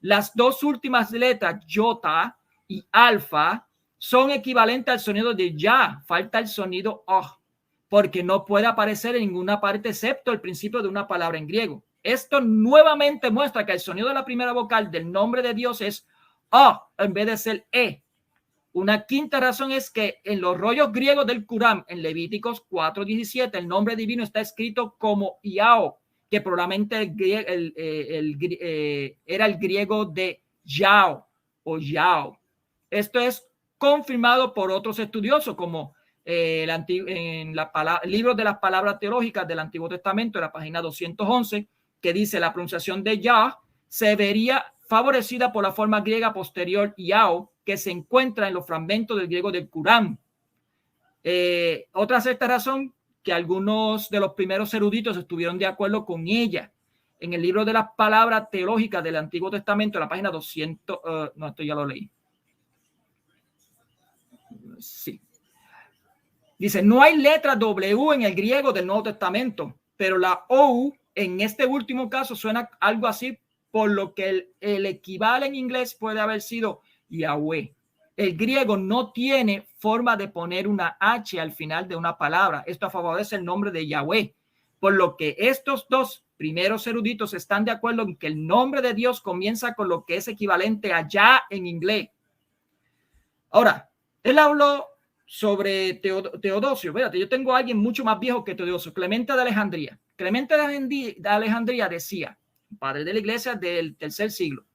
Las dos últimas letras, yota y alfa, son equivalentes al sonido de ya. Falta el sonido oh, porque no puede aparecer en ninguna parte excepto el principio de una palabra en griego. Esto nuevamente muestra que el sonido de la primera vocal del nombre de Dios es oh en vez de ser e. Una quinta razón es que en los rollos griegos del Qur'án, en Levíticos 4:17, el nombre divino está escrito como Yao, que probablemente era el griego de Yao o Yao. Esto es confirmado por otros estudiosos, como el libro de las palabras teológicas del Antiguo Testamento, en la página 211, que dice la pronunciación de Yah se vería favorecida por la forma griega posterior Yao, que se encuentra en los fragmentos del griego del Qur'án. Otra sexta razón, que algunos de los primeros eruditos estuvieron de acuerdo con ella. En el libro de las palabras teológicas del Antiguo Testamento, en la página 200, no, esto ya lo leí. Sí. Dice, no hay letra W en el griego del Nuevo Testamento, pero la O en este último caso suena algo así, por lo que el equivalente en inglés puede haber sido Yahweh. El griego no tiene forma de poner una H al final de una palabra. Esto favorece el nombre de Yahweh, por lo que estos dos primeros eruditos están de acuerdo en que el nombre de Dios comienza con lo que es equivalente a Yah en inglés. Ahora, él habló sobre Teodosio. Fíjate, yo tengo a alguien mucho más viejo que Teodosio, Clemente de Alejandría. Clemente de Alejandría decía, padre de la iglesia del tercer siglo,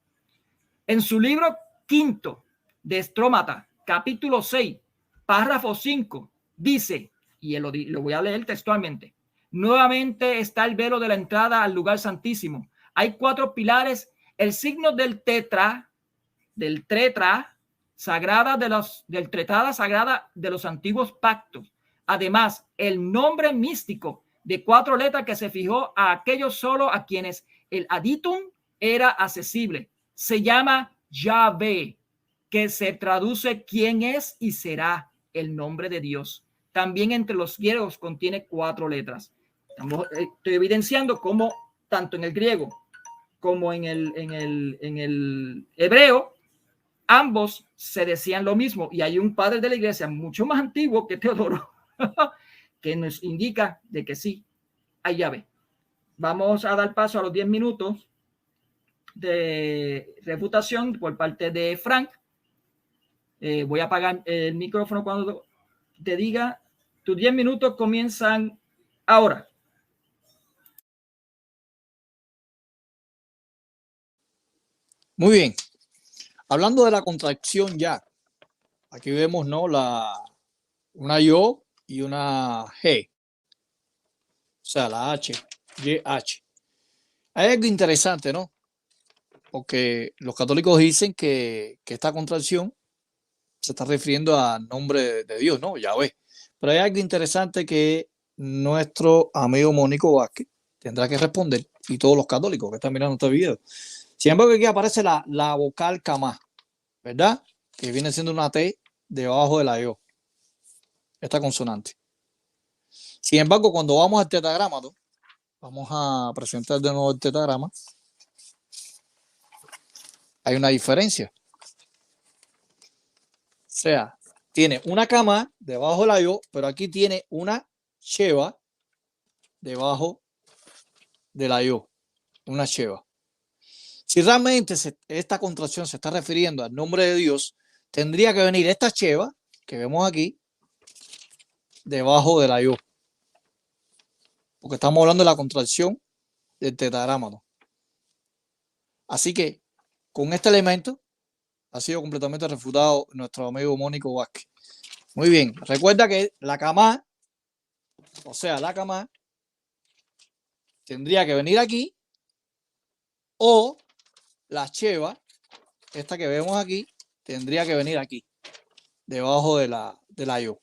en su libro quinto de Estrómata, capítulo 6, párrafo 5, dice, y lo voy a leer textualmente, nuevamente está el velo de la entrada al lugar santísimo. Hay 4 pilares, el signo del tetra sagrada del tretada sagrada de los antiguos pactos. Además, el nombre místico de 4 letras que se fijó a aquellos solo a quienes el aditum era accesible. Se llama Yahvé, que se traduce quién es y será el nombre de Dios. También entre los griegos contiene 4 letras. Estoy evidenciando cómo tanto en el griego como en el hebreo, ambos se decían lo mismo. Y hay un padre de la iglesia mucho más antiguo que Teodoro que nos indica de que sí, hay Yahvé. Vamos a dar paso a los 10 minutos de refutación por parte de Frank. Voy a apagar el micrófono cuando te diga. Tus 10 minutos comienzan ahora. Muy bien. Hablando de la contracción ya, aquí vemos, ¿no? Una yo y una G. O sea, la H, YH. Hay algo interesante, ¿no? Porque los católicos dicen que esta contracción se está refiriendo al nombre de Dios, ¿no? Yahvé. Pero hay algo interesante que nuestro amigo Mónico Vázquez tendrá que responder, y todos los católicos que están mirando este video. Sin embargo, aquí aparece la vocal Kamá, ¿verdad? Que viene siendo una T debajo de la yo, esta consonante. Sin embargo, cuando vamos al tetagrama, ¿no? Vamos a presentar de nuevo el tetagrama. Hay una diferencia. O sea, tiene una Kamá debajo de la yo, pero aquí tiene una Sheva debajo de la yo. Una Sheva. Si realmente esta contracción se está refiriendo al nombre de Dios, tendría que venir esta Sheva, que vemos aquí debajo de la Yo. Porque estamos hablando de la contracción del tetragrámaton. Así que con este elemento ha sido completamente refutado nuestro amigo Mónico Vázquez. Muy bien, recuerda que la cama, o sea, la cama tendría que venir aquí, o la cheva, esta que vemos aquí, tendría que venir aquí, debajo de la Yo.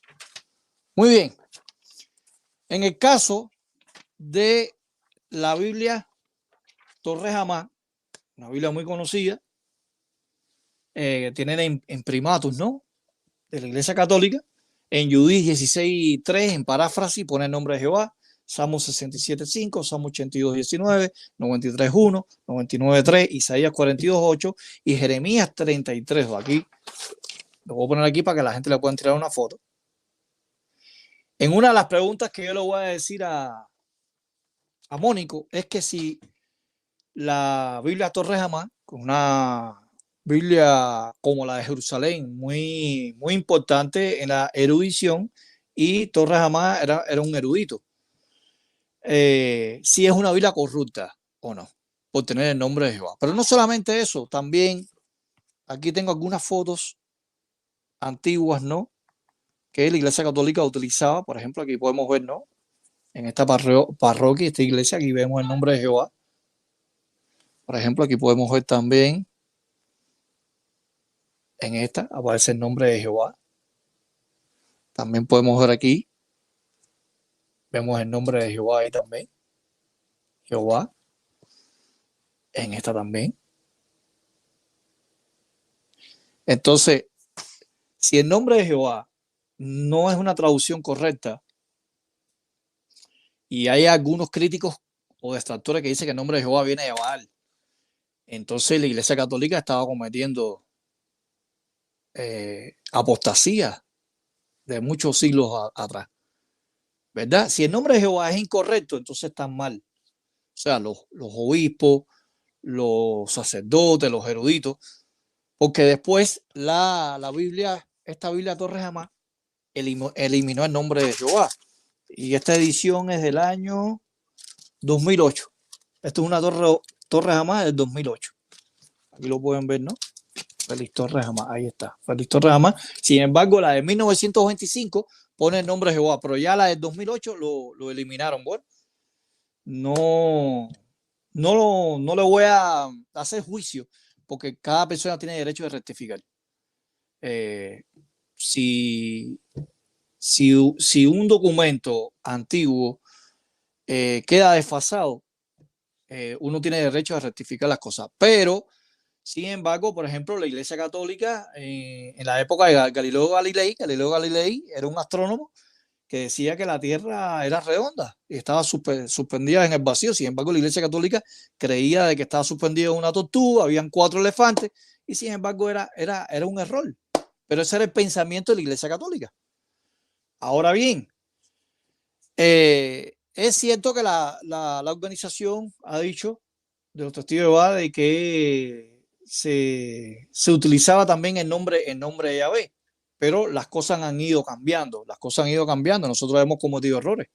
Muy bien. En el caso de la Biblia Torres Hamá, una Biblia muy conocida, tiene el imprimatus, ¿no?, de la Iglesia Católica. En Judith 16:3, en paráfrasis, pone el nombre de Jehová. Salmo 67:5, Salmo 82:19, 93:1, 99:3, Isaías 42:8 y Jeremías 33:2. Aquí lo voy a poner aquí para que la gente le pueda tirar una foto. En una de las preguntas que yo le voy a decir a Mónico es que si la Biblia Torres Hamá, con una Biblia como la de Jerusalén, muy, muy importante en la erudición, y Torres Hamá era un erudito, si es una Biblia corrupta o no, por tener el nombre de Jehová. Pero no solamente eso, también aquí tengo algunas fotos antiguas, ¿no?, que la Iglesia Católica utilizaba. Por ejemplo, aquí podemos ver, ¿no?, en esta parroquia, esta iglesia, aquí vemos el nombre de Jehová. Por ejemplo, aquí podemos ver también, en esta aparece el nombre de Jehová. También podemos ver aquí, vemos el nombre de Jehová ahí también. Jehová. En esta también. Entonces, si el nombre de Jehová no es una traducción correcta, y hay algunos críticos o detractores que dicen que el nombre de Jehová viene de Baal, entonces la Iglesia Católica estaba cometiendo apostasía de muchos siglos atrás, ¿verdad? Si el nombre de Jehová es incorrecto, entonces están mal. O sea, los obispos, los sacerdotes, los eruditos, porque después la Biblia, esta Biblia Torres Hamá, eliminó el nombre de Jehová. Y esta edición es del año 2008. Esto es una Torres Hamá del 2008. Aquí lo pueden ver, ¿no? Félix Torres Hamá, ahí está. Félix Torres Hamá. Sin embargo, la de 1925 pone el nombre de Jehová, pero ya la del 2008 lo eliminaron. Bueno, no le voy a hacer juicio, porque cada persona tiene derecho de rectificar. Si un documento antiguo queda desfasado, uno tiene derecho a rectificar las cosas. Pero, sin embargo, por ejemplo, la Iglesia Católica, en la época de Galileo Galilei era un astrónomo que decía que la Tierra era redonda y estaba suspendida en el vacío. Sin embargo, la Iglesia Católica creía de que estaba suspendida en una tortuga, habían 4 elefantes, y sin embargo era un error. Pero ese era el pensamiento de la Iglesia Católica. Ahora bien, es cierto que la organización ha dicho, de los testigos de Jehová, de que se utilizaba también el nombre de Yahvé, pero las cosas han ido cambiando. Nosotros hemos cometido errores.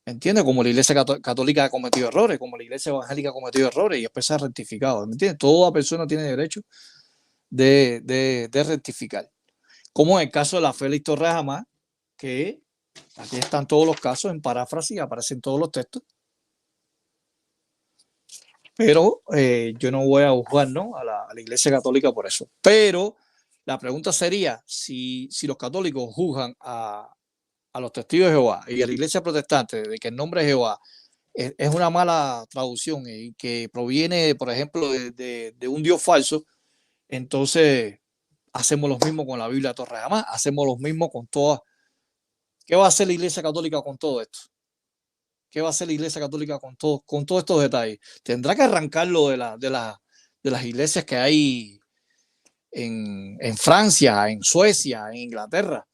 ¿Entiendes? Como la Iglesia Católica ha cometido errores, como la Iglesia Evangélica ha cometido errores, y después se ha rectificado. ¿Me entiendes? Toda persona tiene derecho de rectificar. Como en el caso de la Félix Torres Hamá, que aquí están todos los casos en paráfrasis, aparecen todos los textos. Pero yo no voy a juzgar, ¿no?, a la Iglesia Católica por eso. Pero la pregunta sería, si los católicos juzgan a los testigos de Jehová y a la Iglesia protestante de que el nombre de Jehová es una mala traducción y que proviene, por ejemplo, de un Dios falso, entonces hacemos lo mismo con la Biblia Torres Hamá, hacemos lo mismo con todas. ¿Qué va a hacer la Iglesia Católica con todo esto? ¿Qué va a hacer la Iglesia Católica con todos estos detalles? Tendrá que arrancarlo de las iglesias que hay en Francia, en Suecia, en Inglaterra,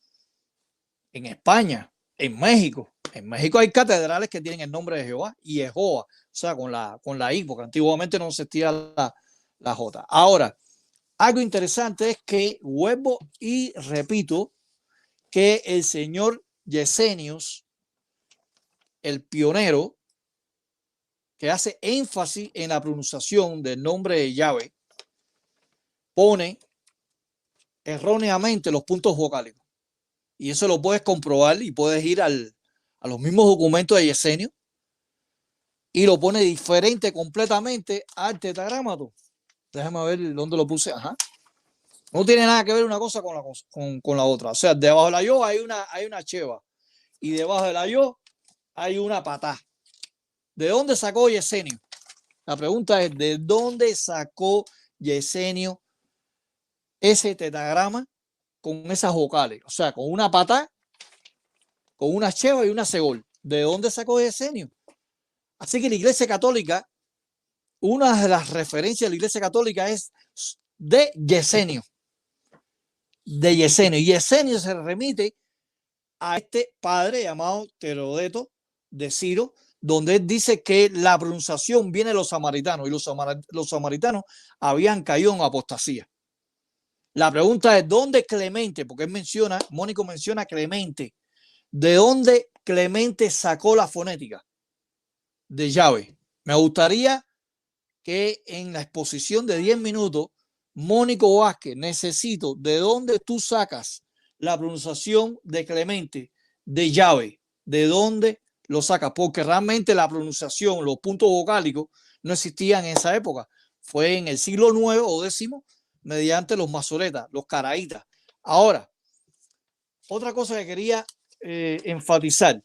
en España, en México. En México hay catedrales que tienen el nombre de Jehová y Jehová, o sea, con la I, porque antiguamente no existía la J. Ahora, algo interesante es que vuelvo y repito que el señor Yesenios, el pionero, que hace énfasis en la pronunciación del nombre de Yahweh, pone erróneamente los puntos vocálicos. Y eso lo puedes comprobar y puedes ir a los mismos documentos de Yesenio y lo pone diferente completamente al tetragrámato. Déjame ver dónde lo puse. Ajá. No tiene nada que ver una cosa con la otra. O sea, debajo de la yo hay una cheva y debajo de la yo hay una patá. ¿De dónde sacó Yesenio? La pregunta es, ¿de dónde sacó Yesenio ese tetragrama con esas vocales? O sea, con una patá, con una cheva y una segol. ¿De dónde sacó Yesenio? Así que la Iglesia Católica, una de las referencias de la Iglesia Católica es de Yesenio. De Yesenio. Y Yesenio se remite a este padre llamado Teodoreto de Ciro, donde él dice que la pronunciación viene de los samaritanos y los samaritanos habían caído en apostasía. La pregunta es, ¿dónde Clemente? Porque él menciona, Mónico menciona Clemente. ¿De dónde Clemente sacó la fonética de Yahweh? Me gustaría que en la exposición de 10 minutos, Mónico Vázquez, necesito de dónde tú sacas la pronunciación de Clemente, de Yahweh, de dónde lo sacas, porque realmente la pronunciación, los puntos vocálicos no existían en esa época. Fue en el siglo IX o X mediante los masoretas, los caraítas. Ahora, otra cosa que quería enfatizar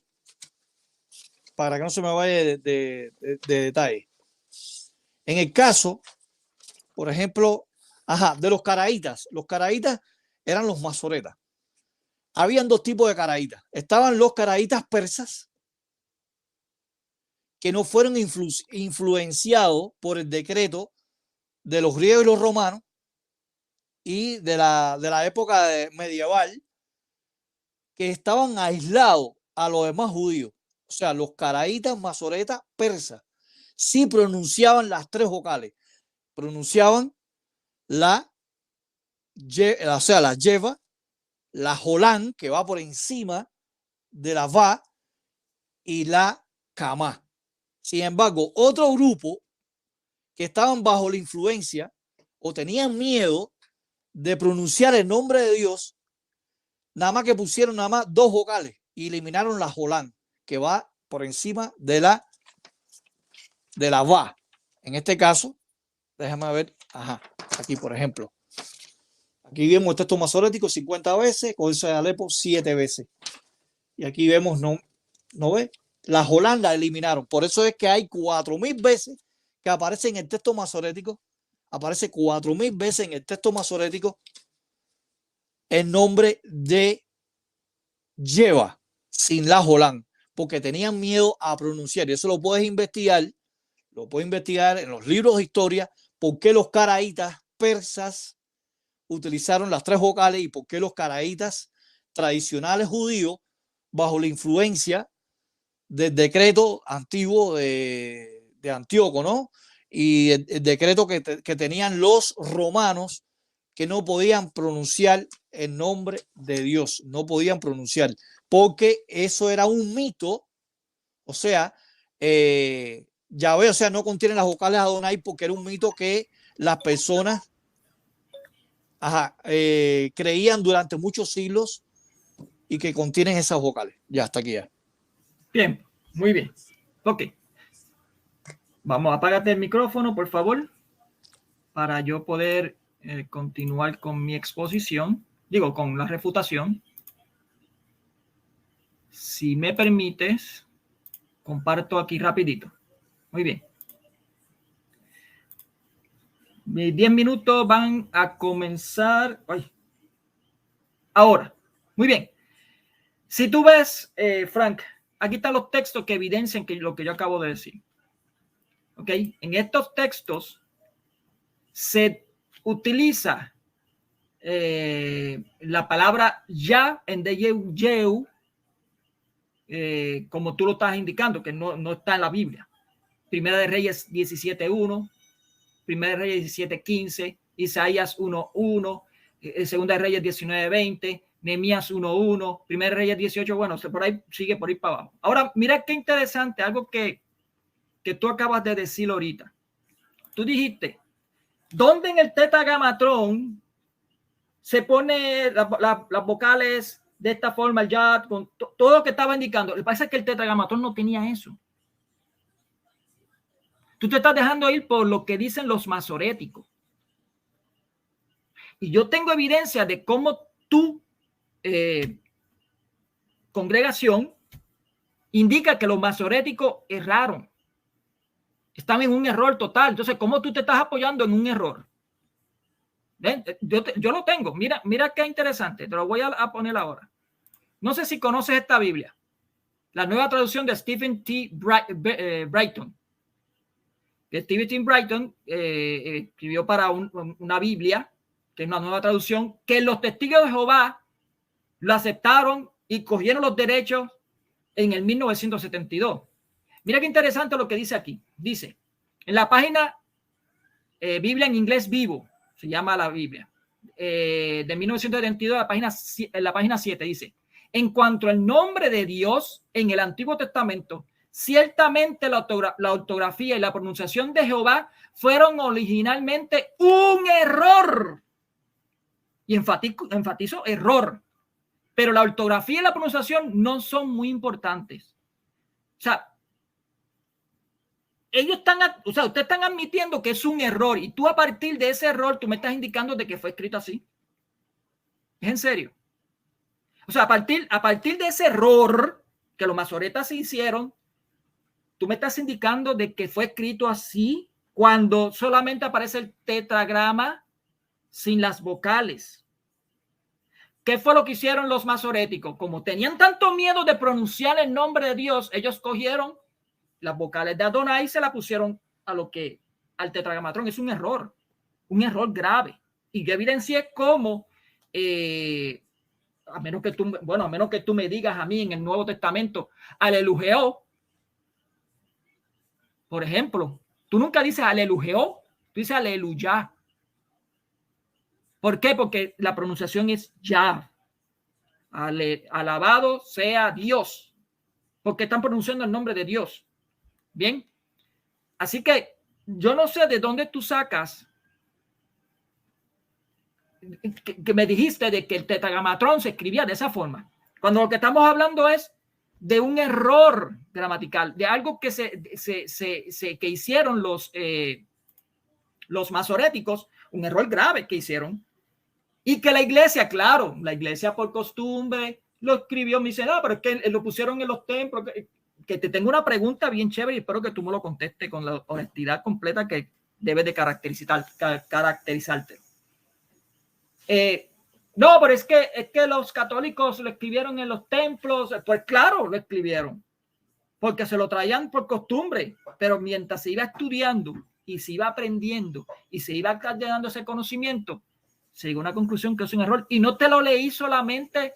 para que no se me vaya de detalle. En el caso, por ejemplo, de los caraítas eran los masoretas. Habían dos tipos de caraítas. Estaban los caraítas persas, que no fueron influenciados por el decreto de los griegos y los romanos y de la época medieval, que estaban aislados a los demás judíos. O sea, los caraítas masoretas persas sí pronunciaban las tres vocales. Pronunciaban la yeva, la jolán, que va por encima de la va, y la kamá. Sin embargo, otro grupo que estaban bajo la influencia o tenían miedo de pronunciar el nombre de Dios, nada más que pusieron dos vocales y eliminaron la jolán, que va por encima de la va. En este caso, déjame ver, aquí por ejemplo, aquí vemos el texto masorético 50 veces, Códice de Alepo 7 veces. Y aquí vemos, ¿no ve? La jolán la eliminaron. Por eso es que hay 4000 veces que aparece en el texto masorético, aparece 4000 veces en el texto masorético el nombre de Yeva sin la jolán, porque tenían miedo a pronunciar. Y eso lo puedes investigar en los libros de historia, por qué los caraítas persas utilizaron las tres vocales y por qué los caraítas tradicionales judíos, bajo la influencia del decreto antiguo de Antíoco, ¿no? Y el decreto que tenían los romanos, que no podían pronunciar el nombre de Dios, no podían pronunciar, porque eso era un mito. O sea, Yahweh, o sea, no contiene las vocales Adonai, porque era un mito que las personas creían durante muchos siglos y que contienen esas vocales. Ya, hasta aquí ya. Bien, muy bien. Ok. Vamos, apágate el micrófono, por favor, para yo poder continuar con mi exposición, con la refutación. Si me permites, comparto aquí rapidito. Muy bien. Mis 10 minutos van a comenzar ahora. Muy bien. Si tú ves, Frank, aquí están los textos que evidencian lo que yo acabo de decir. ¿Ok? En estos textos se utiliza la palabra ya en Yeu, como tú lo estás indicando, que no está en la Biblia. Primera de Reyes 17:1, Primera de Reyes 17:15, Isaías 1:1, Segunda de Reyes 19:20, Nehemías 1:1, 1 Reyes 18, bueno, por ahí sigue por ahí para abajo. Ahora, mira qué interesante, algo que tú acabas de decir ahorita. Tú dijiste, ¿dónde en el Tetragrámaton se pone las vocales de esta forma, el yad, con todo lo que estaba indicando? Lo que pasa es que el Tetragrámaton no tenía eso. Tú te estás dejando ir por lo que dicen los masoréticos. Y yo tengo evidencia de cómo tu congregación indica que los masoréticos erraron. Están en un error total. Entonces, ¿cómo tú te estás apoyando en un error? ¿Ven? Yo lo tengo. Mira qué interesante. Te lo voy a poner ahora. No sé si conoces esta Biblia. La nueva traducción de Stephen T. Brighton. Stephen T. Brighton escribió para una Biblia, que es una nueva traducción, que los testigos de Jehová lo aceptaron y cogieron los derechos en el 1972. Mira qué interesante lo que dice aquí. Dice, en la página Biblia en inglés vivo, se llama la Biblia, de 1972, la página 7, dice, en cuanto al nombre de Dios en el Antiguo Testamento, ciertamente la ortografía y la pronunciación de Jehová fueron originalmente un error. Y enfatizo error. Pero la ortografía y la pronunciación no son muy importantes. O sea, ustedes están admitiendo que es un error y tú a partir de ese error tú me estás indicando de que fue escrito así. ¿Es en serio? O sea, a partir de ese error que los masoretas hicieron, tú me estás indicando de que fue escrito así cuando solamente aparece el tetragrama sin las vocales. ¿Qué fue lo que hicieron los masoréticos? Como tenían tanto miedo de pronunciar el nombre de Dios, ellos cogieron las vocales de Adonai y se la pusieron al tetragramatrón. Es un error grave. Y yo evidencié cómo, a menos que tú me digas a mí en el Nuevo Testamento, alelujeo, por ejemplo, tú nunca dices alelujeo, tú dices aleluya. ¿Por qué? Porque la pronunciación es ya. Alabado sea Dios. Porque están pronunciando el nombre de Dios. Bien. Así que yo no sé de dónde tú sacas que me dijiste de que el tetragramatrón se escribía de esa forma. Cuando lo que estamos hablando es de un error gramatical, de algo que que hicieron los masoréticos, un error grave que hicieron. Y que la iglesia, claro, la iglesia por costumbre lo escribió, me dice, no, pero es que lo pusieron en los templos. Que te tengo una pregunta bien chévere y espero que tú me lo contestes con la honestidad completa que debes de caracterizarte. No, pero es que los católicos lo escribieron en los templos. Pues claro, lo escribieron, porque se lo traían por costumbre, pero mientras se iba estudiando y se iba aprendiendo y se iba llenando ese conocimiento, se llegó a una conclusión que es un error. Y no te lo leí solamente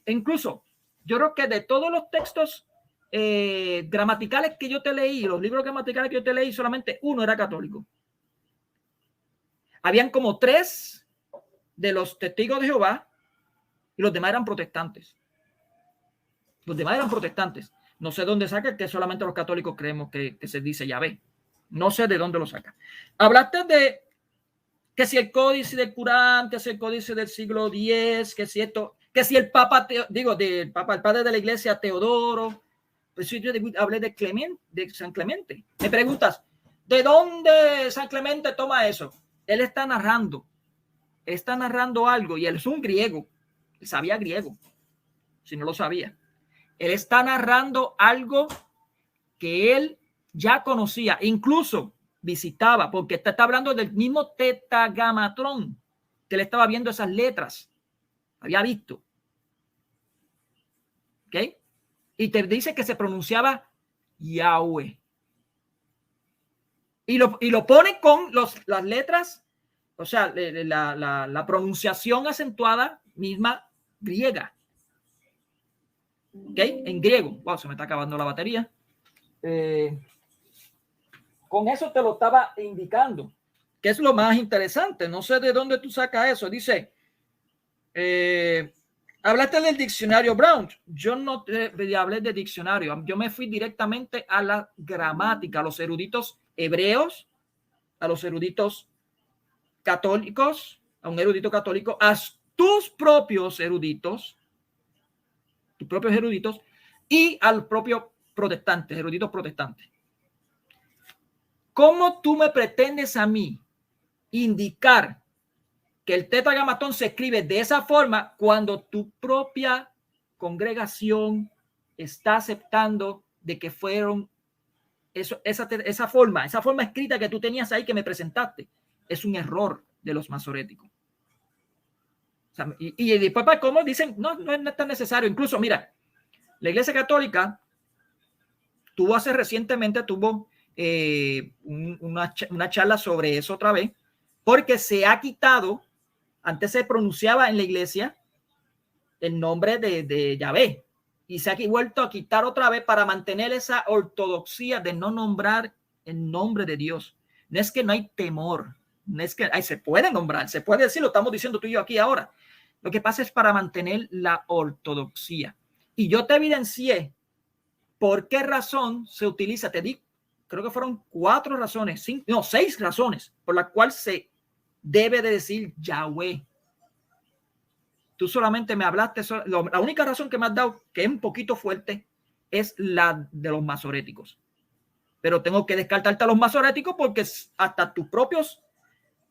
incluso yo creo que de todos los textos gramaticales que yo te leí, los libros gramaticales que yo te leí, solamente uno era católico. Habían como 3 de los testigos de Jehová y los demás eran protestantes. No sé dónde saca que solamente los católicos creemos que se dice Yahvé. No sé de dónde lo saca. Hablaste de que si el códice del Corán, que si el códice del siglo X, que si el Papa, el padre de la iglesia Teodoro, pues yo hablé de San Clemente. Me preguntas, ¿de dónde San Clemente toma eso? Él está narrando algo y él es un griego, él sabía griego, si no lo sabía. Él está narrando algo que él ya conocía, incluso visitaba, porque está hablando del mismo tetragramatrón, que él estaba viendo esas letras, había visto. ¿Ok? Y te dice que se pronunciaba Yahweh. Y lo pone con las letras, o sea, la pronunciación acentuada misma griega. ¿Ok? En griego. Wow, se me está acabando la batería. Con eso te lo estaba indicando, que es lo más interesante. No sé de dónde tú sacas eso. Dice, Hablaste del diccionario Brown. Yo no te hablé de diccionario. Yo me fui directamente a la gramática, a los eruditos hebreos, a los eruditos católicos, a un erudito católico, a tus propios eruditos y al propio protestante, eruditos protestantes. ¿Cómo tú me pretendes a mí indicar que el tetragrámatón se escribe de esa forma cuando tu propia congregación está aceptando de que fueron esa forma escrita que tú tenías ahí que me presentaste? Es un error de los masoréticos. O sea, y después, ¿cómo dicen? No es tan necesario. Incluso, mira, la Iglesia Católica recientemente tuvo una charla sobre eso otra vez, porque se ha quitado. Antes se pronunciaba en la iglesia el nombre de Yahvé y se ha vuelto a quitar otra vez para mantener esa ortodoxia de no nombrar el nombre de Dios. No es que no hay temor, no es que se puede nombrar, se puede decir, lo estamos diciendo tú y yo aquí ahora. Lo que pasa es para mantener la ortodoxia. Y yo te evidencié por qué razón se utiliza, te di, creo que fueron 6 razones por las cuales se debe de decir Yahweh. Tú solamente me hablaste, la única razón que me has dado, que es un poquito fuerte, es la de los masoréticos. Pero tengo que descartarte a los masoréticos porque hasta tus propios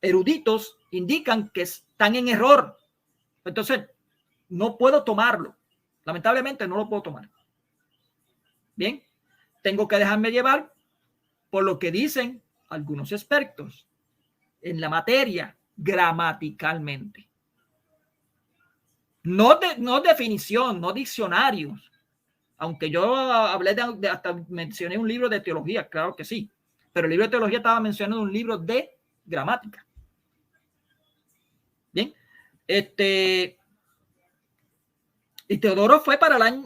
eruditos indican que están en error. Entonces, no puedo tomarlo. Lamentablemente no lo puedo tomar. Bien, tengo que dejarme llevar por lo que dicen algunos expertos en la materia gramaticalmente. No definición, no diccionarios. Aunque yo hablé hasta mencioné un libro de teología, claro que sí. Pero el libro de teología estaba mencionando un libro de gramática. Bien. Y Teodoro fue para el año,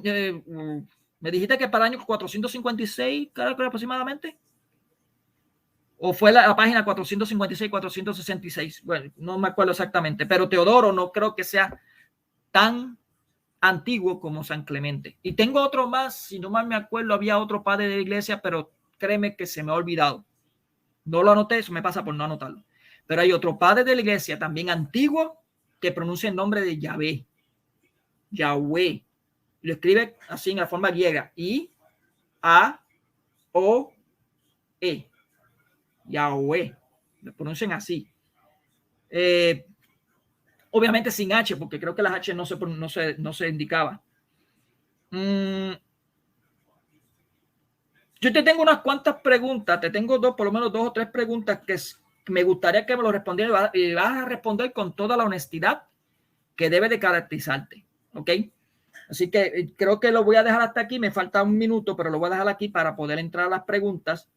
me dijiste que para el año 456, creo que aproximadamente. O fue la página 456, 466. Bueno, no me acuerdo exactamente, pero Teodoro no creo que sea tan antiguo como San Clemente. Y tengo otro más, si no mal me acuerdo, había otro padre de la iglesia, pero créeme que se me ha olvidado. No lo anoté, eso me pasa por no anotarlo. Pero hay otro padre de la iglesia también antiguo que pronuncia el nombre de Yahvé. Yahweh. Lo escribe así en la forma griega. I-A-O-E. Yahweh. Lo pronuncian así. Obviamente sin H, porque creo que las H no se indicaba. Yo te tengo unas cuantas preguntas. Te tengo por lo menos 2 o 3 preguntas que me gustaría que me lo respondieras y vas a responder con toda la honestidad que debe de caracterizarte. ¿Ok? Así que creo que lo voy a dejar hasta aquí. Me falta un minuto, pero lo voy a dejar aquí para poder entrar a las preguntas.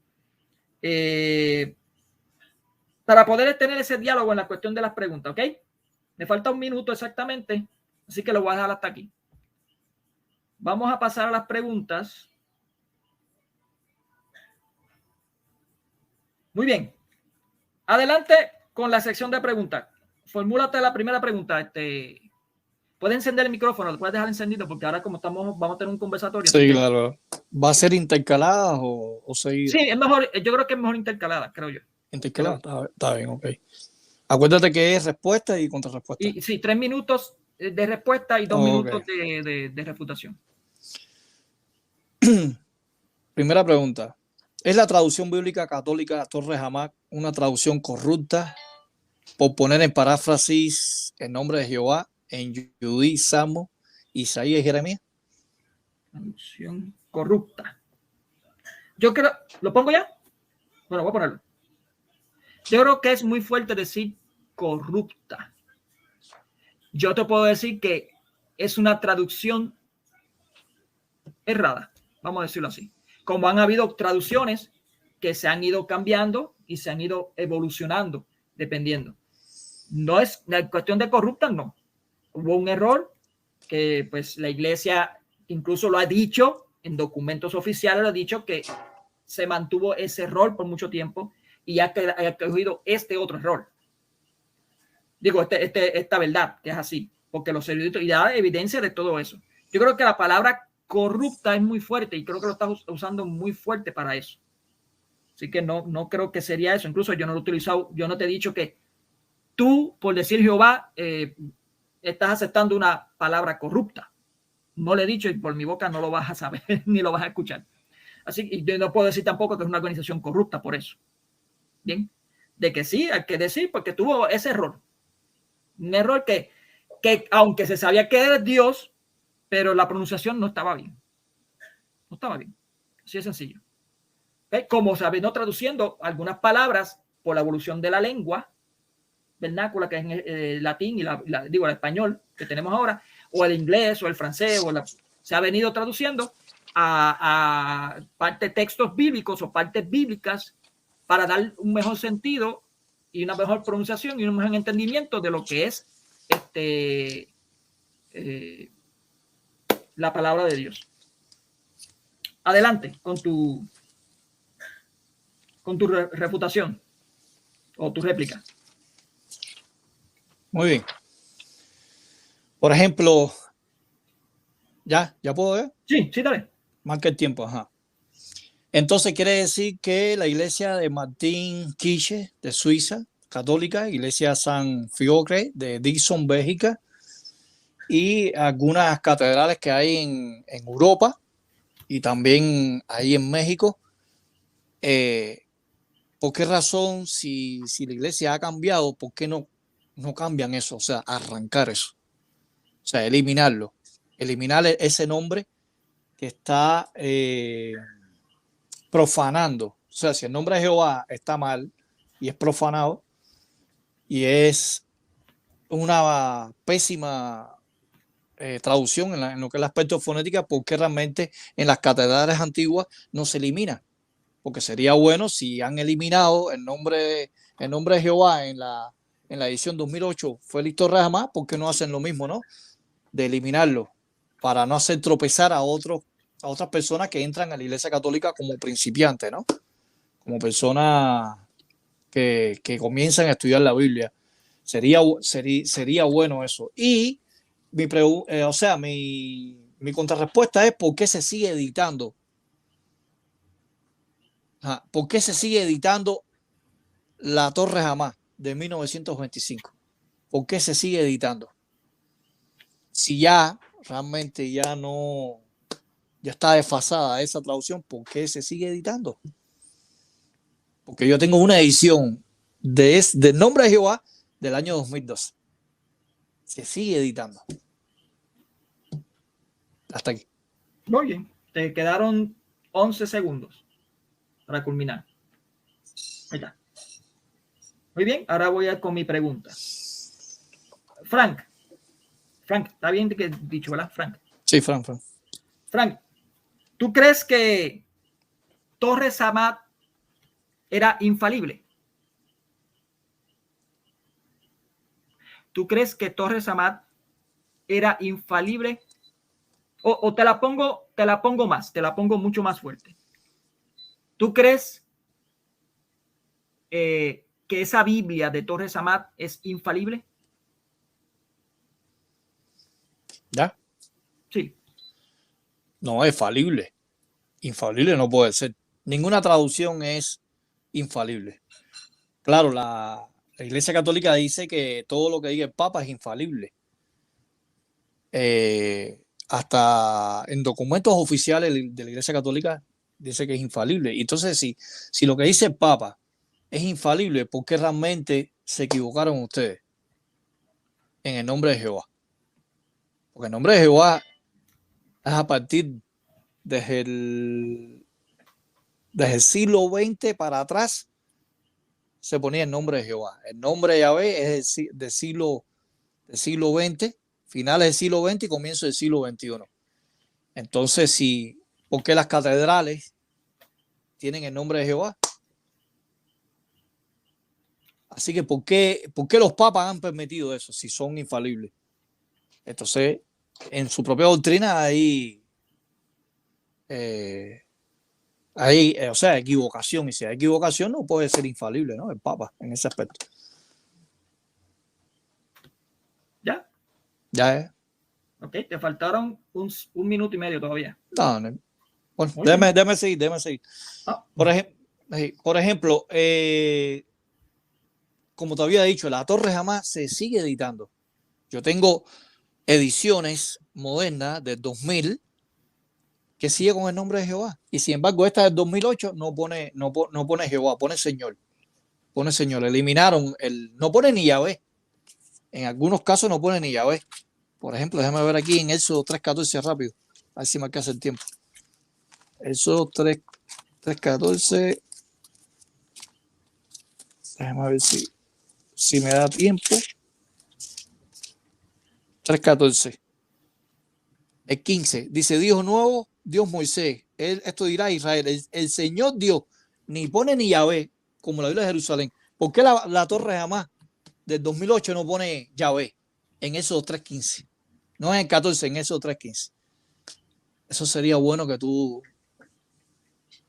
Para poder tener ese diálogo en la cuestión de las preguntas. ¿Ok? Me falta un minuto exactamente. Así que lo voy a dejar hasta aquí. Vamos a pasar a las preguntas. Muy bien. Adelante con la sección de preguntas. Formúlate la primera pregunta. Puedes encender el micrófono, lo puedes dejar encendido porque ahora como vamos a tener un conversatorio. Sí, claro. ¿Va a ser intercalada o seguida? Sí, es mejor, yo creo que es mejor intercalada, creo yo. Intercalada, está bien, ok. Acuérdate que es respuesta y contrarrespuesta. Y sí, 3 minutos de respuesta y 2 minutos de refutación. Primera pregunta. ¿Es la traducción bíblica católica Torres Amac una traducción corrupta por poner en paráfrasis el nombre de Jehová en Judí, Salmo, Isaías y Jeremías? Traducción corrupta. Yo creo, ¿lo pongo ya? Bueno, voy a ponerlo. Yo creo que es muy fuerte decir corrupta. Yo te puedo decir que es una traducción errada, vamos a decirlo así. Como han habido traducciones que se han ido cambiando y se han ido evolucionando, dependiendo. No es la cuestión de corrupta, no. Hubo un error que pues la iglesia incluso lo ha dicho en documentos oficiales, lo ha dicho que se mantuvo ese error por mucho tiempo y ha cogido este otro error. Digo, esta verdad, que es así. porque los eruditos, y da evidencia de todo eso. Yo creo que la palabra corrupta es muy fuerte y creo que lo estás usando muy fuerte para eso. Así que no creo que sería eso. Incluso yo no lo he utilizado, yo no te he dicho que tú, por decir Jehová, estás aceptando una palabra corrupta. No le he dicho y por mi boca no lo vas a saber ni lo vas a escuchar. Así que yo no puedo decir tampoco que es una organización corrupta por eso. Bien, de que sí, hay que decir porque tuvo ese error. Un error que aunque se sabía que era Dios, pero la pronunciación no estaba bien. No estaba bien. Así de sencillo. Como saben, no traduciendo algunas palabras por la evolución de la lengua vernácula, que es en el latín y digo el español que tenemos ahora, o el inglés o el francés, se ha venido traduciendo a parte textos bíblicos o partes bíblicas para dar un mejor sentido y una mejor pronunciación y un mejor entendimiento de lo que es la palabra de Dios. Adelante con tu refutación o tu réplica. Muy bien. Por ejemplo, ¿ya puedo ver? Sí, dale. Marca el tiempo, ajá. Entonces quiere decir que la iglesia de Martín Quiche de Suiza, católica, iglesia San Fiocre de Dixon, Bélgica, y algunas catedrales que hay en Europa y también ahí en México. ¿Por qué razón, si la iglesia ha cambiado, por qué no cambian eso? O sea, arrancar eso. O sea, eliminarlo. Eliminar ese nombre que está profanando. O sea, si el nombre de Jehová está mal y es profanado y es una pésima traducción en lo que es el aspecto fonética, ¿por qué realmente en las catedrales antiguas no se elimina? Porque sería bueno si han eliminado el nombre de Jehová en la edición 2008, Félix Torres Amat, ¿por qué no hacen lo mismo, no? De eliminarlo para no hacer tropezar a otras personas que entran a la Iglesia Católica como principiantes, ¿no? Como personas que comienzan a estudiar la Biblia. Sería bueno eso. Y mi contrarrespuesta es ¿por qué se sigue editando? ¿Por qué se sigue editando La Torre Amat de 1925? ¿Por qué se sigue editando? Si ya realmente ya está desfasada esa traducción, ¿por qué se sigue editando? Porque yo tengo una edición del nombre de Jehová del año 2002. Se sigue editando. Hasta aquí. Muy bien. Te quedaron 11 segundos para culminar. Ahí está. Muy bien. Ahora voy con mi pregunta. Frank, está bien que dicho, ¿verdad? Frank. Sí, Frank. Frank, ¿tú crees que Torres Amat era infalible? ¿Tú crees que Torres Amat era infalible? O te la pongo mucho más fuerte. ¿Tú crees que esa Biblia de Torres Amat es infalible? ¿Ya? Sí. No, es falible. Infalible no puede ser. Ninguna traducción es infalible. Claro, la Iglesia Católica dice que todo lo que diga el Papa es infalible. Hasta en documentos oficiales de la Iglesia Católica dice que es infalible. Entonces, si lo que dice el Papa es infalible, ¿por qué realmente se equivocaron ustedes en el nombre de Jehová? Porque el nombre de Jehová es a partir desde el siglo XX para atrás se ponía el nombre de Jehová. El nombre de Yahvé es del siglo XX, finales del siglo XX y comienzo del siglo XXI. Entonces, ¿por qué las catedrales tienen el nombre de Jehová? Así que, ¿por qué los papas han permitido eso si son infalibles? Entonces, en su propia doctrina hay equivocación. Y si hay equivocación, no puede ser infalible, ¿no? El Papa en ese aspecto. ¿Ya? Ya es. Ok, te faltaron un minuto y medio todavía. No, no. Bueno, Muy bien. déjame seguir. Ah, Por ejemplo, como te había dicho, la Torre Jamás se sigue editando. Yo tengo ediciones modernas del 2000 que sigue con el nombre de Jehová. Y sin embargo, esta del 2008 no pone Jehová, pone Señor. Pone Señor. Eliminaron no pone ni Yahvé. En algunos casos no pone ni Yahvé. Por ejemplo, déjame ver aquí en Éxodo 3:14 rápido. A ver si me alcanza el tiempo. Éxodo 3:14. Déjame ver si me da tiempo. 3:14. El 15. Dice, Dios nuevo, Dios Moisés. Esto dirá a Israel. El Señor Dios ni pone ni Yahvé, como la Biblia de Jerusalén. ¿Por qué la Torre Jamás del 2008 no pone Yahvé en esos 3:15? No en el 14, en esos 3:15. Eso sería bueno que tú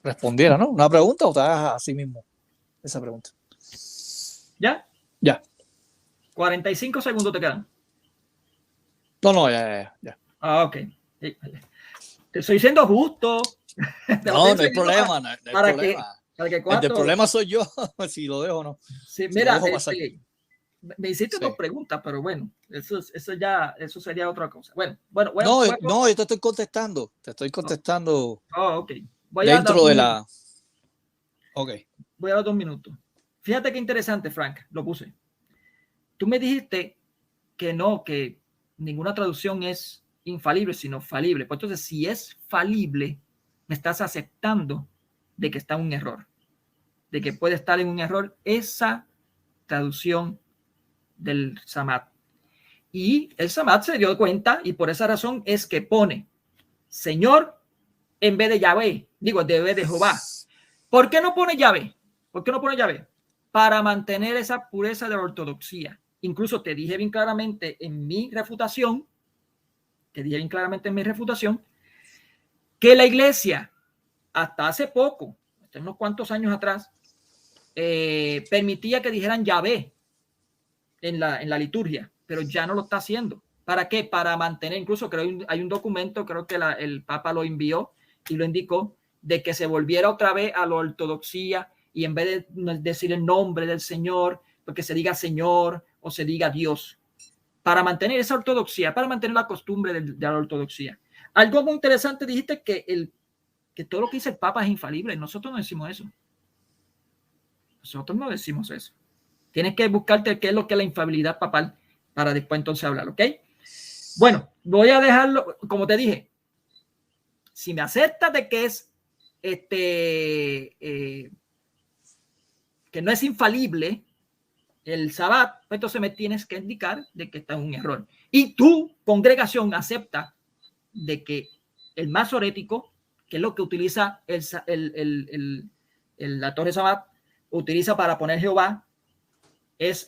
respondieras, ¿no? ¿Una pregunta o te hagas a sí mismo esa pregunta? ¿ya? Ya. 45 segundos te quedan. No, ya. Ah, ok. Te estoy diciendo justo. No hay problema, no hay para problema. Que El problema soy yo, si lo dejo o no. Sí, mira, lo dejo pasar. me hiciste Sí. 2 preguntas, pero bueno, eso sería otra cosa. Bueno, no, yo te estoy contestando. ok. Dentro de la. Ok. Voy a dar 2 minutos. Fíjate qué interesante, Frank, lo puse. Tú me dijiste que no, que ninguna traducción es infalible, sino falible. Pues entonces, si es falible, me estás aceptando de que está en un error, de que puede estar en un error esa traducción del Samat. Y el Samat se dio cuenta y por esa razón es que pone Señor en vez de Yahvé, digo, en vez de Jehová. ¿Por qué no pone Yahvé? ¿Por qué no pone Yahvé? Para mantener esa pureza de la ortodoxia. Incluso te dije bien claramente en mi refutación, que la iglesia, hasta hace poco, hasta unos cuantos años atrás, permitía que dijeran Yahvé en la liturgia, pero ya no lo está haciendo. ¿Para qué? Para mantener, incluso creo hay un documento, creo que el Papa lo envió y lo indicó, de que se volviera otra vez a la ortodoxia y en vez de decir el nombre del Señor, porque se diga Señor o se diga Dios, para mantener esa ortodoxia, para mantener la costumbre de la ortodoxia. Algo muy interesante, dijiste que todo lo que dice el Papa es infalible. Nosotros no decimos eso. Nosotros no decimos eso. Tienes que buscarte qué es lo que es la infalibilidad papal para después entonces hablar, ¿ok? Bueno, voy a dejarlo, como te dije, si me aceptas de que es que no es infalible el Sabbat, pues entonces me tienes que indicar de que está en un error. Y tu congregación acepta de que el masorético, que es lo que utiliza la Torre Sabbat, utiliza para poner Jehová, es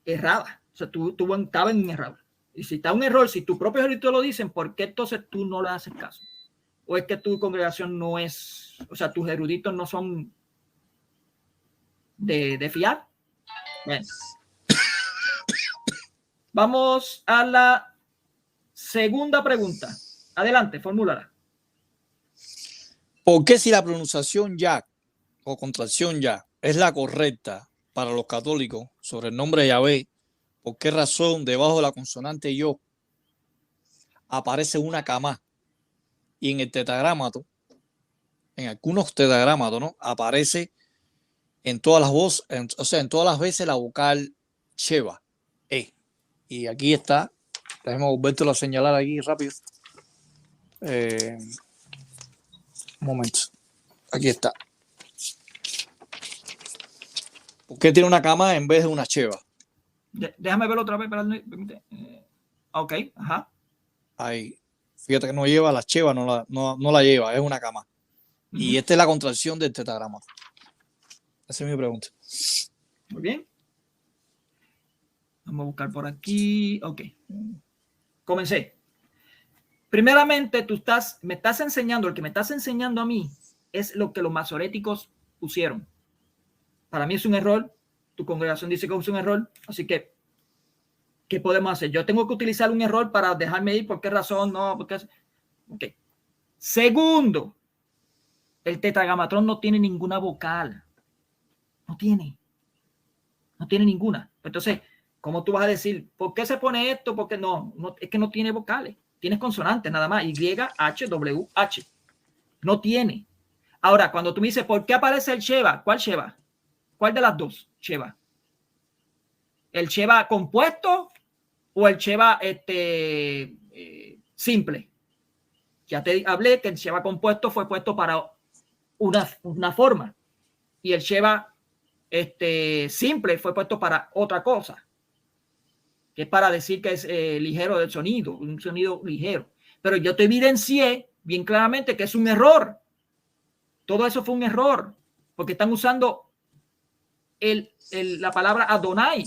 errada. O sea, tú estaba en un error. Y si está un error, si tus propios eruditos lo dicen, ¿por qué entonces tú no le haces caso? ¿O es que tu congregación no es, o sea, tus eruditos no son de fiar? Bueno. Vamos a la segunda pregunta. Adelante, formúlala. ¿Por qué si la pronunciación ya o contracción ya es la correcta para los católicos sobre el nombre de Yahvé, por qué razón debajo de la consonante yo aparece una cama y en el tetragrámato, en algunos tetragrámatos, ¿no? Aparece en todas las voces, o sea, en todas las veces la vocal Sheva, E. Y aquí está, déjame volvértelo a señalar aquí rápido. Un momento, aquí está. ¿Por qué tiene una cama en vez de una Sheva? Déjame verlo otra vez. Ok, ajá. Ahí, fíjate que no lleva la Sheva, no la lleva, es una cama. Y esta es la contracción del tetragrama. Esa es mi pregunta. Muy bien. Vamos a buscar por aquí. Ok. Comencé. Primeramente, me estás enseñando, el que me estás enseñando a mí es lo que los masoréticos pusieron. Para mí es un error. Tu congregación dice que es un error. Así que ¿Qué podemos hacer? Yo tengo que utilizar un error para dejarme ir. ¿Por qué razón? No, porque... Okay. Segundo, el tetragamatrón no tiene ninguna vocal. No tiene ninguna. Entonces, ¿cómo tú vas a decir, por qué se pone esto? Porque no, es que no tiene vocales. Tienes consonantes nada más. Y, H, W, H. No tiene. Ahora, cuando tú me dices, ¿por qué aparece el Sheva? ¿Cuál Sheva? ¿Cuál de las dos Sheva? ¿El Sheva compuesto o el Sheva simple? Ya te hablé que el Sheva compuesto fue puesto para una forma y el Sheva simple fue puesto para otra cosa, que es para decir que es ligero del sonido, un sonido ligero. Pero yo te evidencié bien claramente que es un error. Todo eso fue un error, porque están usando la palabra Adonai.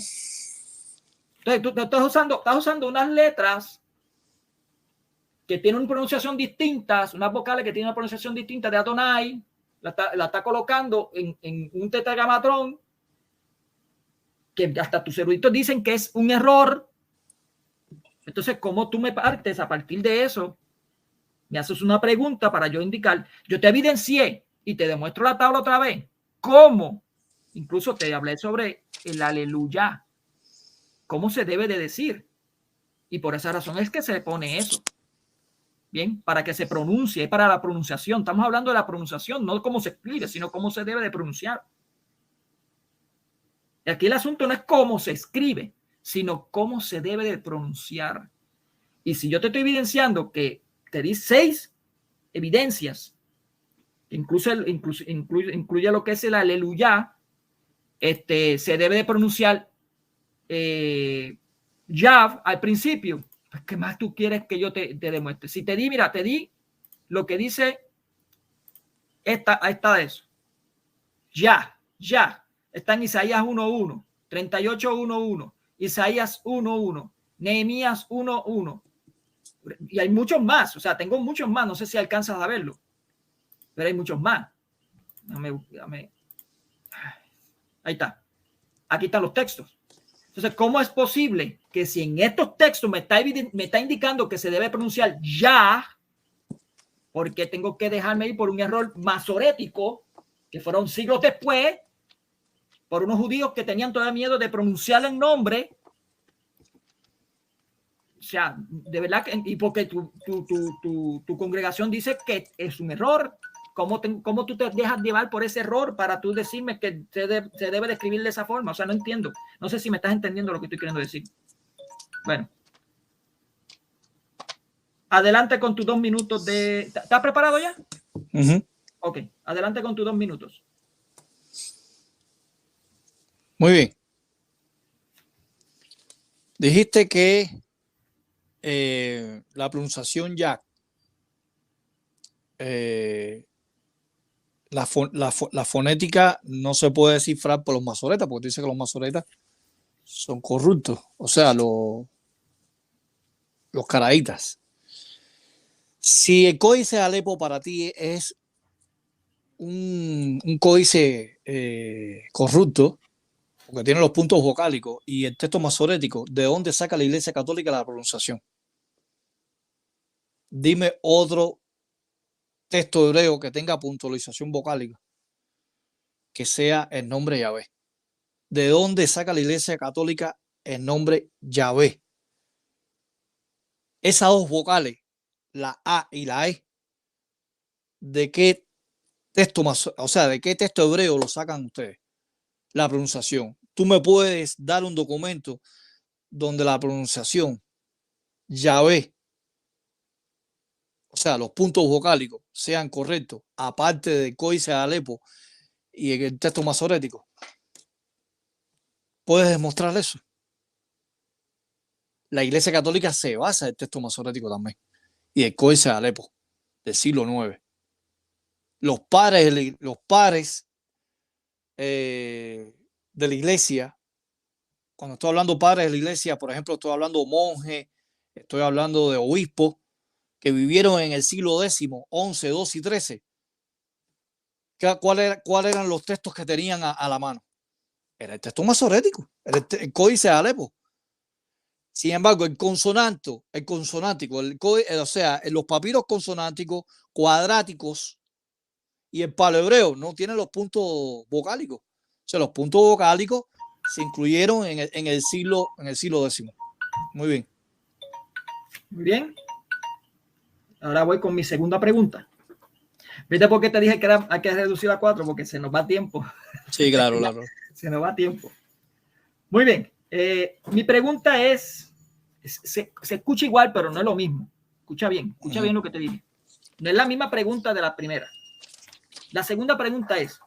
Entonces, tú estás usando unas letras que tienen una pronunciación distinta, unas vocales que tienen una pronunciación distinta de Adonai, la está colocando en un tetragamatrón que hasta tus eruditos dicen que es un error. Entonces, ¿cómo tú me partes a partir de eso? Me haces una pregunta para yo indicar. Yo te evidencié y te demuestro la tabla otra vez. ¿Cómo? Incluso te hablé sobre el aleluya. ¿Cómo se debe de decir? Y por esa razón es que se pone eso. Bien, para que se pronuncie, para la pronunciación. Estamos hablando de la pronunciación, no cómo se escribe, sino cómo se debe de pronunciar. Y aquí el asunto no es cómo se escribe, sino cómo se debe de pronunciar. Y si yo te estoy evidenciando que te di 6 evidencias, incluye lo que es el aleluya, se debe de pronunciar Yav al principio. Pues, ¿qué más tú quieres que yo te demuestre? Si te di, mira, te di lo que dice esta de eso. Ya. Está en Isaías 1.1, 38.1.1, Isaías 1.1, Nehemías 1.1. Y hay muchos más. O sea, tengo muchos más. No sé si alcanzas a verlo, pero hay muchos más. Déjame. Ahí está. Aquí están los textos. Entonces, ¿cómo es posible que si en estos textos me está indicando que se debe pronunciar ya, porque tengo que dejarme ir por un error masorético que fueron siglos después, por unos judíos que tenían todavía miedo de pronunciar el nombre? O sea, de verdad, y porque tu congregación dice que es un error. ¿Cómo tú te dejas llevar por ese error para tú decirme que se debe de escribir de esa forma? O sea, no entiendo. No sé si me estás entendiendo lo que estoy queriendo decir. Bueno. Adelante con tus 2 minutos de... ¿Estás preparado ya? Ok. Adelante con tus 2 minutos. Muy bien. Dijiste que la pronunciación ya... La fonética no se puede descifrar por los masoretas, porque dice que los masoretas son corruptos, o sea, los caraítas. Si el códice de Alepo para ti es un códice corrupto, porque tiene los puntos vocálicos y el texto masorético, ¿de dónde saca la Iglesia Católica la pronunciación? Dime otro texto hebreo que tenga puntualización vocálica que sea el nombre Yahvé. ¿De dónde saca la Iglesia Católica el nombre Yahvé? Esas 2 vocales, la A y la E, ¿de qué texto de qué texto hebreo lo sacan ustedes? La pronunciación. Tú me puedes dar un documento donde la pronunciación Yahvé, o sea, los puntos vocálicos sean correctos, aparte del códice de Alepo y el texto masorético. ¿Puedes demostrar eso? La Iglesia Católica se basa en el texto masorético también y el códice de Alepo del siglo IX. Los pares de la Iglesia, cuando estoy hablando padres de la Iglesia, por ejemplo, estoy hablando monjes, estoy hablando de obispos que vivieron en el siglo X, XI, XII y XIII. ¿Cuáles eran los textos que tenían a la mano? Era el texto masorético, era el códice de Alepo. Sin embargo, el consonántico, o sea, los papiros consonánticos, cuadráticos y el paleohebreo no tienen los puntos vocálicos. O sea, los puntos vocálicos se incluyeron en el siglo X. Muy bien. Muy bien. Ahora voy con mi segunda pregunta. ¿Viste por qué te dije que hay que reducir a 4? Porque se nos va tiempo. Sí, claro, claro. Se nos va tiempo. Muy bien. Mi pregunta es, se escucha igual, pero no es lo mismo. Escucha bien lo que te dije. No es la misma pregunta de la primera. La segunda pregunta es,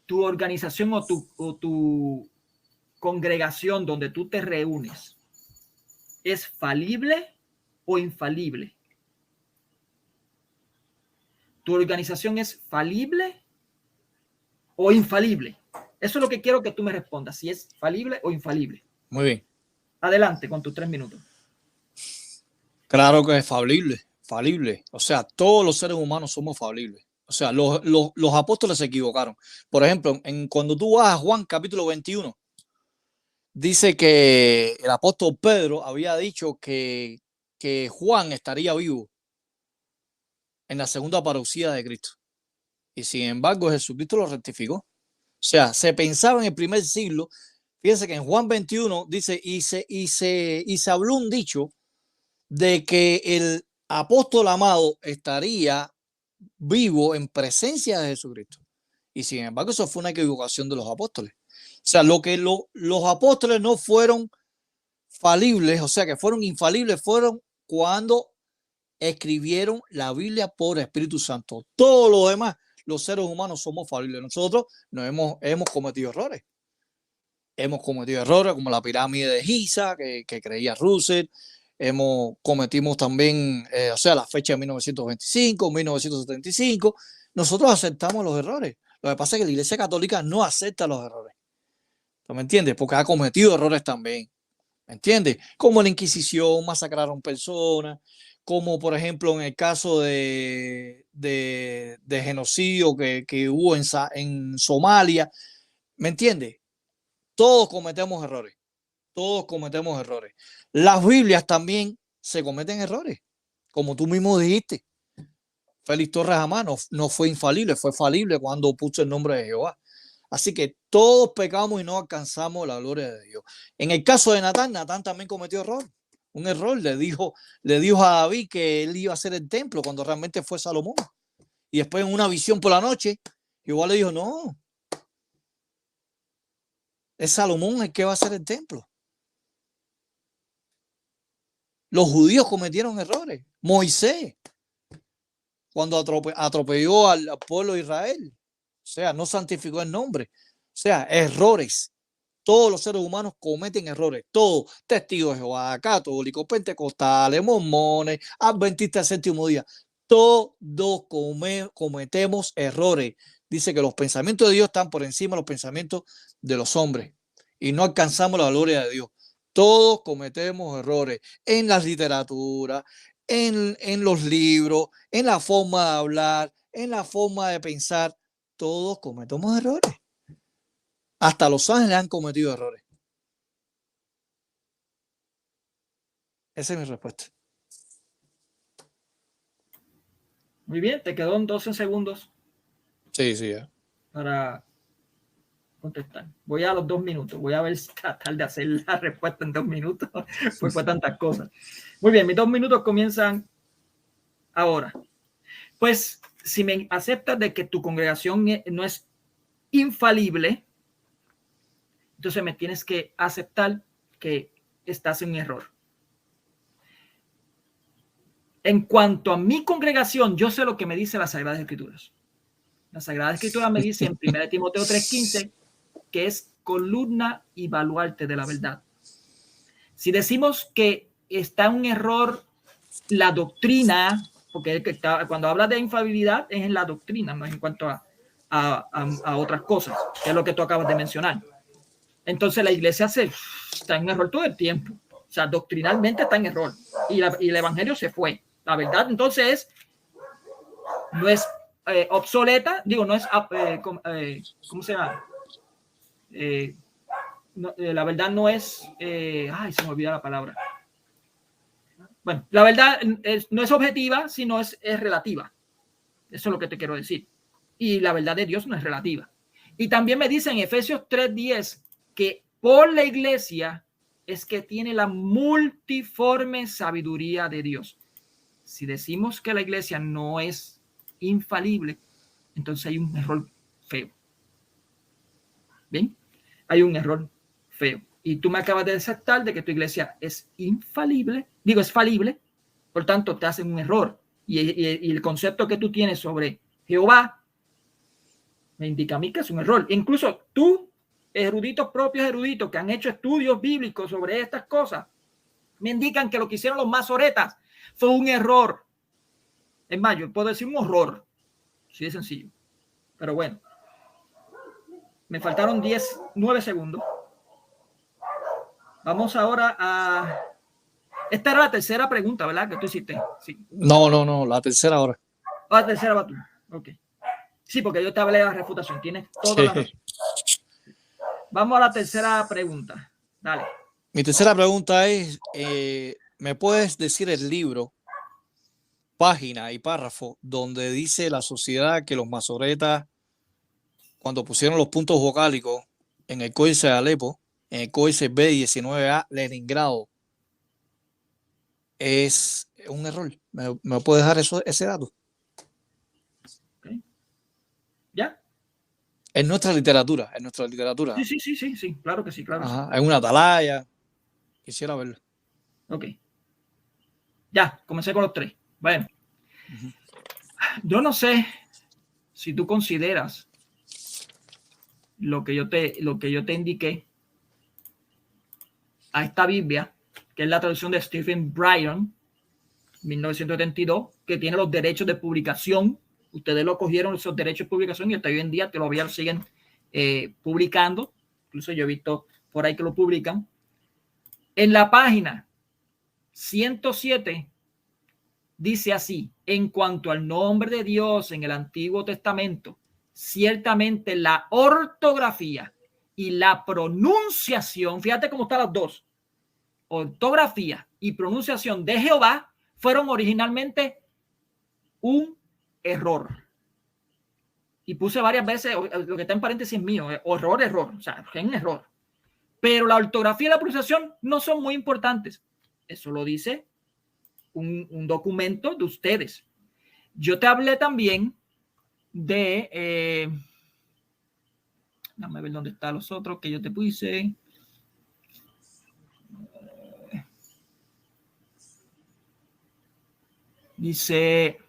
¿tu organización o tu congregación donde tú te reúnes es falible o infalible? ¿Tu organización es falible o infalible? Eso es lo que quiero que tú me respondas, si es falible o infalible. Muy bien. Adelante con tus 3 minutos. Claro que es falible. O sea, todos los seres humanos somos falibles. O sea, los apóstoles se equivocaron. Por ejemplo, cuando tú vas a Juan capítulo 21, dice que el apóstol Pedro había dicho que Juan estaría vivo en la segunda parucía de Cristo. Y sin embargo, Jesucristo lo rectificó. O sea, se pensaba en el primer siglo. Fíjense que en Juan 21 dice, y se habló un dicho de que el apóstol amado estaría vivo en presencia de Jesucristo. Y sin embargo, eso fue una equivocación de los apóstoles. O sea, los apóstoles no fueron falibles, o sea, que fueron infalibles, fueron cuando escribieron la Biblia por Espíritu Santo. Todo lo demás, los seres humanos somos falibles. Nosotros hemos cometido errores. Hemos cometido errores como la pirámide de Giza, que creía Russell. Cometimos también, o sea, la fecha de 1925, 1975. Nosotros aceptamos los errores. Lo que pasa es que la Iglesia Católica no acepta los errores. ¿Me entiendes? Porque ha cometido errores también. ¿Me entiendes? Como la Inquisición, masacraron personas, como por ejemplo en el caso de genocidio que hubo en Somalia. ¿Me entiendes? Todos cometemos errores. Todos cometemos errores. Las Biblias también se cometen errores. Como tú mismo dijiste. Félix Torres Amá no fue infalible, fue falible cuando puso el nombre de Jehová. Así que todos pecamos y no alcanzamos la gloria de Dios. En el caso de Natán también cometió error. Un error. Le dijo a David que él iba a hacer el templo cuando realmente fue Salomón. Y después en una visión por la noche, Jehová le dijo, no, es Salomón el que va a hacer el templo. Los judíos cometieron errores. Moisés, cuando atropelló al pueblo de Israel, o sea, no santificó el nombre. O sea, errores. Todos los seres humanos cometen errores. Todos, testigos de Jehová, católicos, pentecostales, mormones, adventistas del séptimo día. Todos cometemos errores. Dice que los pensamientos de Dios están por encima de los pensamientos de los hombres y no alcanzamos la gloria de Dios. Todos cometemos errores en la literatura, en los libros, en la forma de hablar, en la forma de pensar. Todos cometemos errores. Hasta los ángeles han cometido errores. Esa es mi respuesta. Muy bien, te quedó en 12 segundos. Sí. Para contestar. Voy a los 2 minutos. Voy a ver si tratar de hacer la respuesta en 2 minutos. Pues fue tantas cosas. Muy bien, mis 2 minutos comienzan ahora. Pues si me aceptas de que tu congregación no es infalible, entonces me tienes que aceptar que estás en error. En cuanto a mi congregación, yo sé lo que me dice las Sagradas Escrituras. La Sagrada Escritura me dice en 1 Timoteo 3:15 que es columna y baluarte de la verdad. Si decimos que está un error la doctrina, porque cuando habla de infalibilidad es en la doctrina, no es en cuanto a otras cosas, que es lo que tú acabas de mencionar. Entonces la iglesia está en error todo el tiempo. O sea, doctrinalmente está en error. Y el evangelio se fue. La verdad, entonces, no es obsoleta, digo, no es, ¿cómo se llama? la verdad no es, ay, se me olvida la palabra. Bueno, la verdad no es objetiva, sino es relativa. Eso es lo que te quiero decir. Y la verdad de Dios no es relativa. Y también me dice en Efesios 3:10 que por la iglesia es que tiene la multiforme sabiduría de Dios. Si decimos que la iglesia no es infalible, entonces hay un error feo. ¿Bien? Hay un error feo. Y tú me acabas de desatar de que tu iglesia es infalible, digo, es falible, por tanto te hacen un error. Y el concepto que tú tienes sobre Jehová me indica a mí que es un error. Incluso tú, propios eruditos que han hecho estudios bíblicos sobre estas cosas, me indican que lo que hicieron los masoretas fue un error. Es más, yo puedo decir un horror. Sí, es sencillo. Pero bueno, me faltaron 9 segundos. Vamos ahora a... Esta era la tercera pregunta, ¿verdad? Que tú hiciste. Sí. No, la tercera ahora. La tercera va tú. Ok. Sí, porque yo te hablé de la refutación. Tienes toda la razón. Vamos a la tercera pregunta. Dale. Mi tercera pregunta es, ¿me puedes decir el libro, página y párrafo donde dice la sociedad que los masoretas, cuando pusieron los puntos vocálicos en el códice de Alepo, en el códice B19A, Leningrado, es un error? ¿Me puedes dejar ese dato? Okay. ¿Ya? En nuestra literatura, Sí, claro que sí, claro. Ajá, sí. En una atalaya. Quisiera verlo. Ok. Ya, comencé con los 3. Bueno. Yo no sé si tú consideras lo que yo te indiqué a esta Biblia, que es la traducción de Stephen Bryan, 1972, que tiene los derechos de publicación. Ustedes lo cogieron, esos derechos de publicación, y hasta hoy en día todavía lo siguen publicando. Incluso yo he visto por ahí que lo publican. En la página 107 dice así: en cuanto al nombre de Dios en el Antiguo Testamento, ciertamente la ortografía y la pronunciación, fíjate cómo están las dos, ortografía y pronunciación de Jehová fueron originalmente un error. Y puse varias veces, lo que está en paréntesis mío, error, o sea, es un error. Pero la ortografía y la pronunciación no son muy importantes. Eso lo dice un documento de ustedes. Yo te hablé también de... déjame ver dónde están los otros que yo te puse. Dice...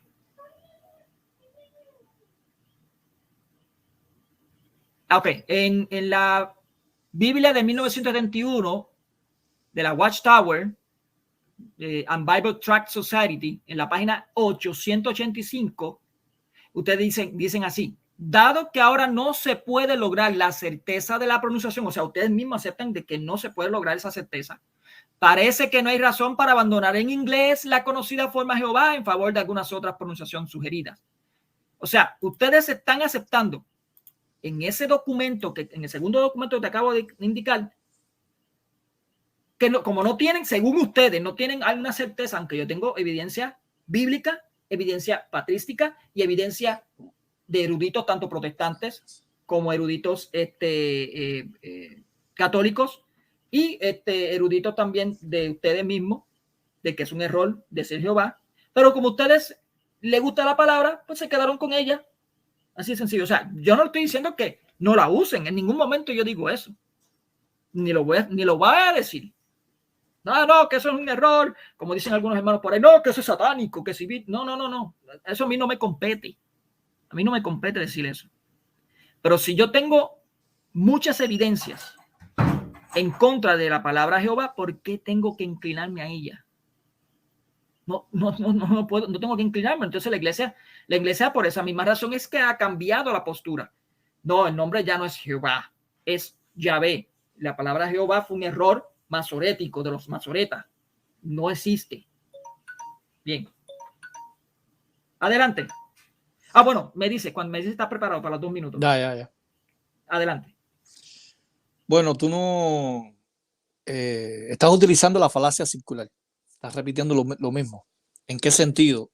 Ok, en la Biblia de 1971 de la Watchtower and Bible Tract Society, en la página 885, ustedes dicen así: dado que ahora no se puede lograr la certeza de la pronunciación, o sea, ustedes mismos aceptan de que no se puede lograr esa certeza, parece que no hay razón para abandonar en inglés la conocida forma Jehová en favor de algunas otras pronunciaciones sugeridas. O sea, ustedes están aceptando en ese documento, que en el segundo documento que te acabo de indicar, que no, como no tienen, según ustedes, no tienen alguna certeza, aunque yo tengo evidencia bíblica, evidencia patrística y evidencia de eruditos tanto protestantes como eruditos católicos y eruditos también de ustedes mismos, de que es un error de ser Jehová, pero como a ustedes les gusta la palabra, pues se quedaron con ella. Así de sencillo. O sea, yo no estoy diciendo que no la usen, en ningún momento yo digo eso, ni lo voy a decir. No, que eso es un error, como dicen algunos hermanos por ahí, no, que eso es satánico, que si no, eso a mí no me compete. A mí no me compete decir eso. Pero si yo tengo muchas evidencias en contra de la palabra Jehová, ¿por qué tengo que inclinarme a ella? No puedo, no tengo que inclinarme. Entonces la iglesia por esa misma razón es que ha cambiado la postura. No, el nombre ya no es Jehová, es Yahvé. La palabra Jehová fue un error masorético de los masoretas. No existe. Bien. Adelante. Bueno, me dice, cuando me dice está preparado para los 2 minutos. Ya. Adelante. Bueno, tú no estás utilizando la falacia circular. Estás repitiendo lo mismo. ¿En qué sentido?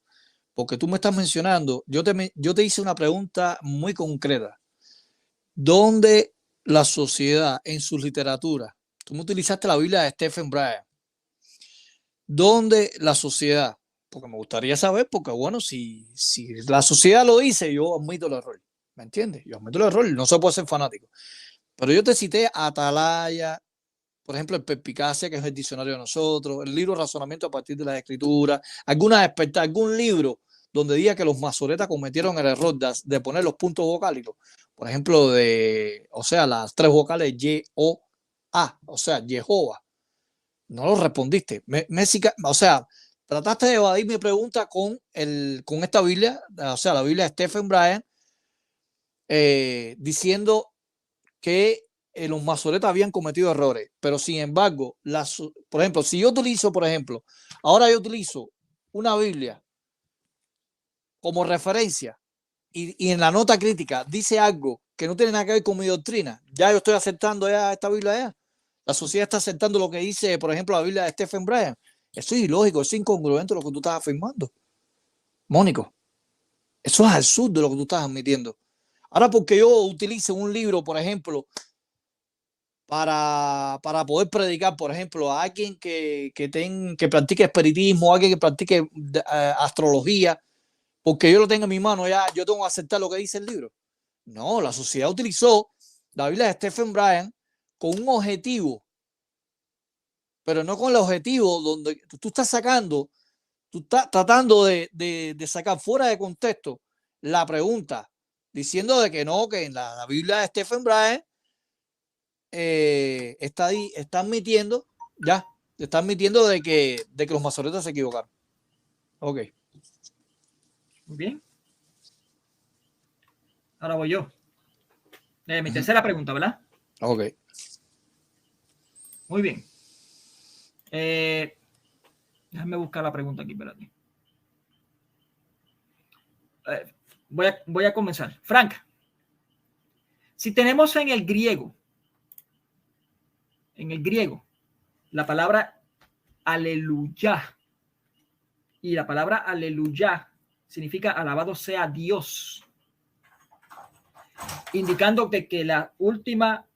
Porque tú me estás mencionando, yo te hice una pregunta muy concreta. ¿Dónde la sociedad en su literatura, tú me utilizaste la Biblia de Stephen Bryan, ¿dónde la sociedad? Porque me gustaría saber, porque bueno, si la sociedad lo dice, yo admito el error. ¿Me entiendes? Yo admito el error, no se puede ser fanático. Pero yo te cité a Atalaya, por ejemplo, el Perspicacia, que es el diccionario de nosotros, el libro Razonamiento a partir de las Escrituras, algún libro donde diga que los masoretas cometieron el error de poner los puntos vocálicos, por ejemplo, o sea, las tres vocales Y-O-A, o sea, Jehová. No lo respondiste. O sea, trataste de evadir mi pregunta con esta Biblia, o sea, la Biblia de Stephen Bryan, diciendo que los masoretas habían cometido errores, pero sin embargo, por ejemplo, si yo utilizo, ahora yo utilizo una Biblia como referencia y en la nota crítica dice algo que no tiene nada que ver con mi doctrina, ya yo estoy aceptando ya esta Biblia ya. La sociedad está aceptando lo que dice, por ejemplo, la Biblia de Stephen Bryan. Eso es ilógico, eso es incongruente lo que tú estás afirmando. Mónico, eso es absurdo lo que tú estás admitiendo. Ahora, porque yo utilice un libro, por ejemplo, para poder predicar, por ejemplo, a alguien que practique espiritismo, a alguien que practique astrología, porque yo lo tengo en mi mano, ya yo tengo que aceptar lo que dice el libro. No, la sociedad utilizó la Biblia de Stephen Bryan con un objetivo, pero no con el objetivo donde tú estás tratando de sacar fuera de contexto la pregunta, diciendo de que no, que en la Biblia de Stephen Bryan está admitiendo de que los masoretas se equivocaron. Ok. Muy bien. Ahora voy yo. Mi tercera pregunta, ¿verdad? Ok. Muy bien. Déjame buscar la pregunta aquí, espérate. Voy a comenzar. Frank, si tenemos en el griego, la palabra aleluya, y la palabra aleluya significa alabado sea Dios, indicando que la última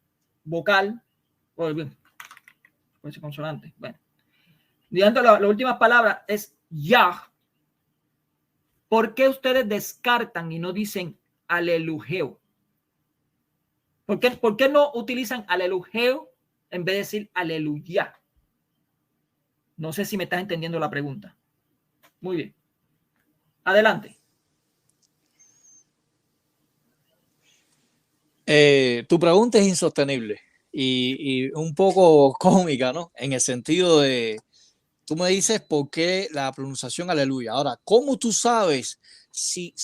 vocal, puede ser consonante, bueno, indicando la última palabra es Yah. ¿Por qué ustedes descartan y no dicen alelujeo? ¿Por qué no utilizan alelujeo en vez de decir aleluya? No sé si me estás entendiendo la pregunta. Muy bien. Adelante. Tu pregunta es insostenible y un poco cómica, ¿no? En el sentido de, tú me dices por qué la pronunciación aleluya. Ahora, ¿cómo tú sabes si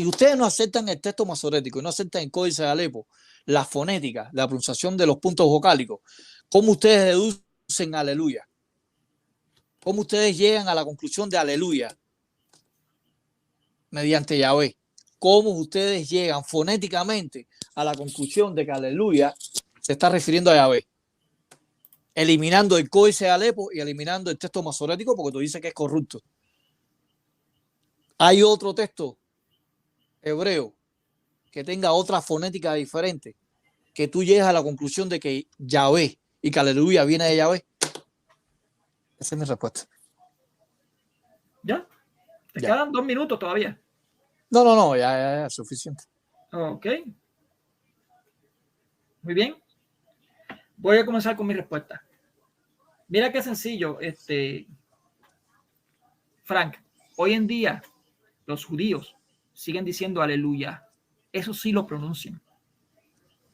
ustedes no aceptan el texto masorético y no aceptan el códice de Alepo, la fonética, la pronunciación de los puntos vocálicos, cómo ustedes deducen aleluya? ¿Cómo ustedes llegan a la conclusión de aleluya mediante Yahvé? ¿Cómo ustedes llegan fonéticamente a la conclusión de que aleluya se está refiriendo a Yahvé? Eliminando el códice de Alepo y eliminando el texto masorético porque tú dices que es corrupto. ¿Hay otro texto hebreo que tenga otra fonética diferente que tú llegues a la conclusión de que Yahvé y que aleluya viene de Yahvé? Esa es mi respuesta. ¿Ya? ¿Te quedan 2 minutos todavía? No, ya, suficiente. Ok. Muy bien. Voy a comenzar con mi respuesta. Mira qué sencillo, Frank. Hoy en día, los judíos siguen diciendo aleluya. Eso sí lo pronuncian.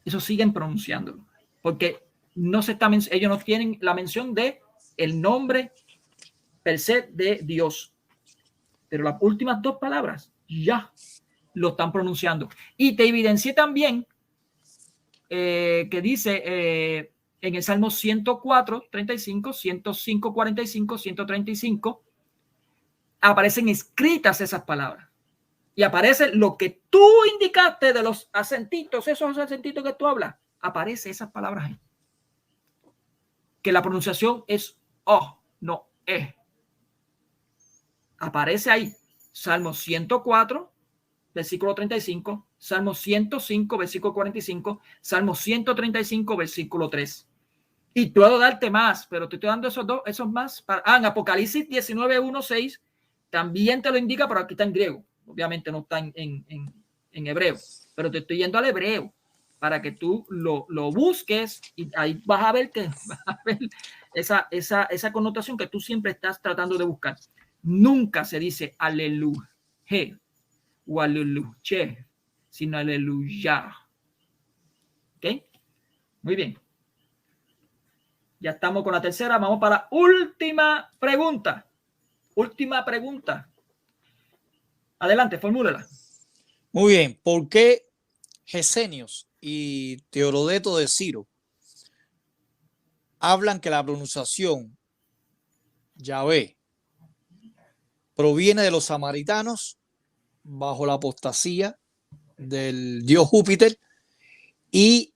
Eso siguen pronunciándolo. Porque ellos no tienen la mención de el nombre per se de Dios. Pero las últimas 2 palabras ya lo están pronunciando. Y te evidencié también que dice en el Salmo 104, 35, 105, 45, 135, aparecen escritas esas palabras. Y aparece lo que tú indicaste de los acentitos, esos acentitos que tú hablas. aparece esas palabras ahí. Que la pronunciación es O, no E. Aparece ahí. Salmo 104, versículo 35. Salmo 105, versículo 45. Salmo 135, versículo 3. Y puedo darte más, pero te estoy dando esos más. En Apocalipsis 19, 1, 6 también te lo indica, pero aquí está en griego. Obviamente no está en hebreo, pero te estoy yendo al hebreo para que tú lo busques y ahí vas a ver esa connotación que tú siempre estás tratando de buscar. Nunca se dice aleluya o aleluya, sino aleluya. ¿Ok? Muy bien. Ya estamos con la tercera. Vamos para la última pregunta. Última pregunta. Adelante, formúlela. Muy bien. ¿Por qué Gesenios y Teodoreto de Ciro hablan que la pronunciación Yahvé proviene de los samaritanos bajo la apostasía del dios Júpiter y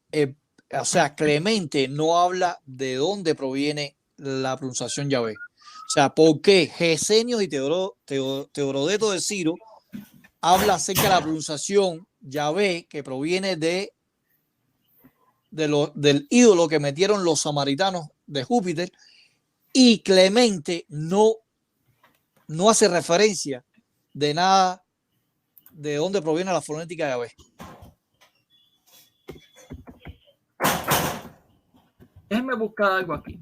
o sea, Clemente no habla de dónde proviene la pronunciación Yahvé? O sea, ¿por qué Gesenios y Teodoreto de Ciro habla acerca de la pronunciación Yahvé que proviene del ídolo que metieron los samaritanos de Júpiter, y Clemente no hace referencia de nada de dónde proviene la fonética de Yahvé? Déjenme buscar algo aquí.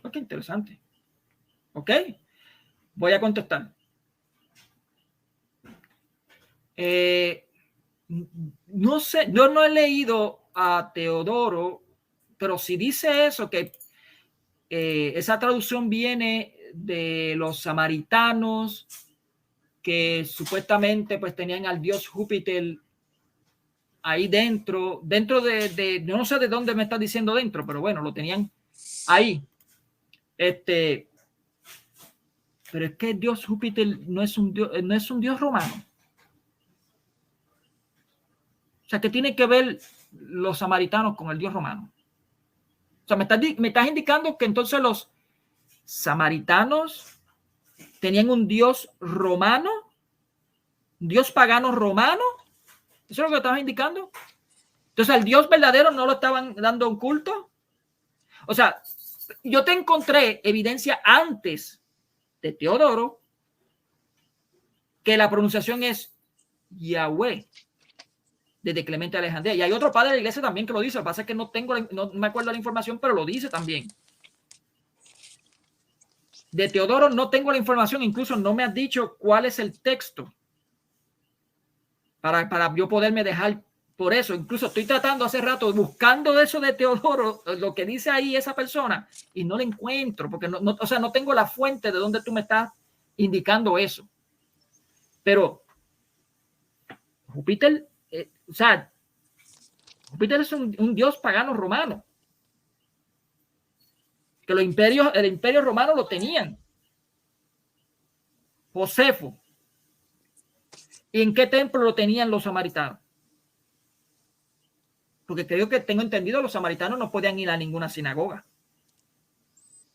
Oh, qué interesante. Ok. Voy a contestar. No sé, yo no he leído a Teodoro, pero si dice eso, que esa traducción viene de los samaritanos que supuestamente pues tenían al dios Júpiter ahí dentro de yo no sé de dónde me estás diciendo dentro, pero bueno, lo tenían ahí. Pero es que el dios Júpiter no es un dios romano. O sea, ¿qué tiene que ver los samaritanos con el dios romano? O sea, me estás indicando que entonces los samaritanos tenían un dios romano, un dios pagano romano. ¿Eso es lo que estabas indicando? Entonces, al dios verdadero no lo estaban dando un culto. O sea, yo te encontré evidencia antes de Teodoro que la pronunciación es Yahweh, desde Clemente de Alejandría. Y hay otro padre de la iglesia también que lo dice. Lo que pasa es que no me acuerdo la información, pero lo dice también. De Teodoro no tengo la información, incluso no me has dicho cuál es el texto para yo poderme dejar por eso. Incluso estoy tratando hace rato, buscando eso de Teodoro, lo que dice ahí esa persona, y no lo encuentro, porque o sea, no tengo la fuente de donde tú me estás indicando eso. Pero Júpiter, o sea, Júpiter es un dios pagano romano. Que el imperio romano lo tenían. Josefo. ¿Y en qué templo lo tenían los samaritanos? Porque creo que tengo entendido, los samaritanos no podían ir a ninguna sinagoga.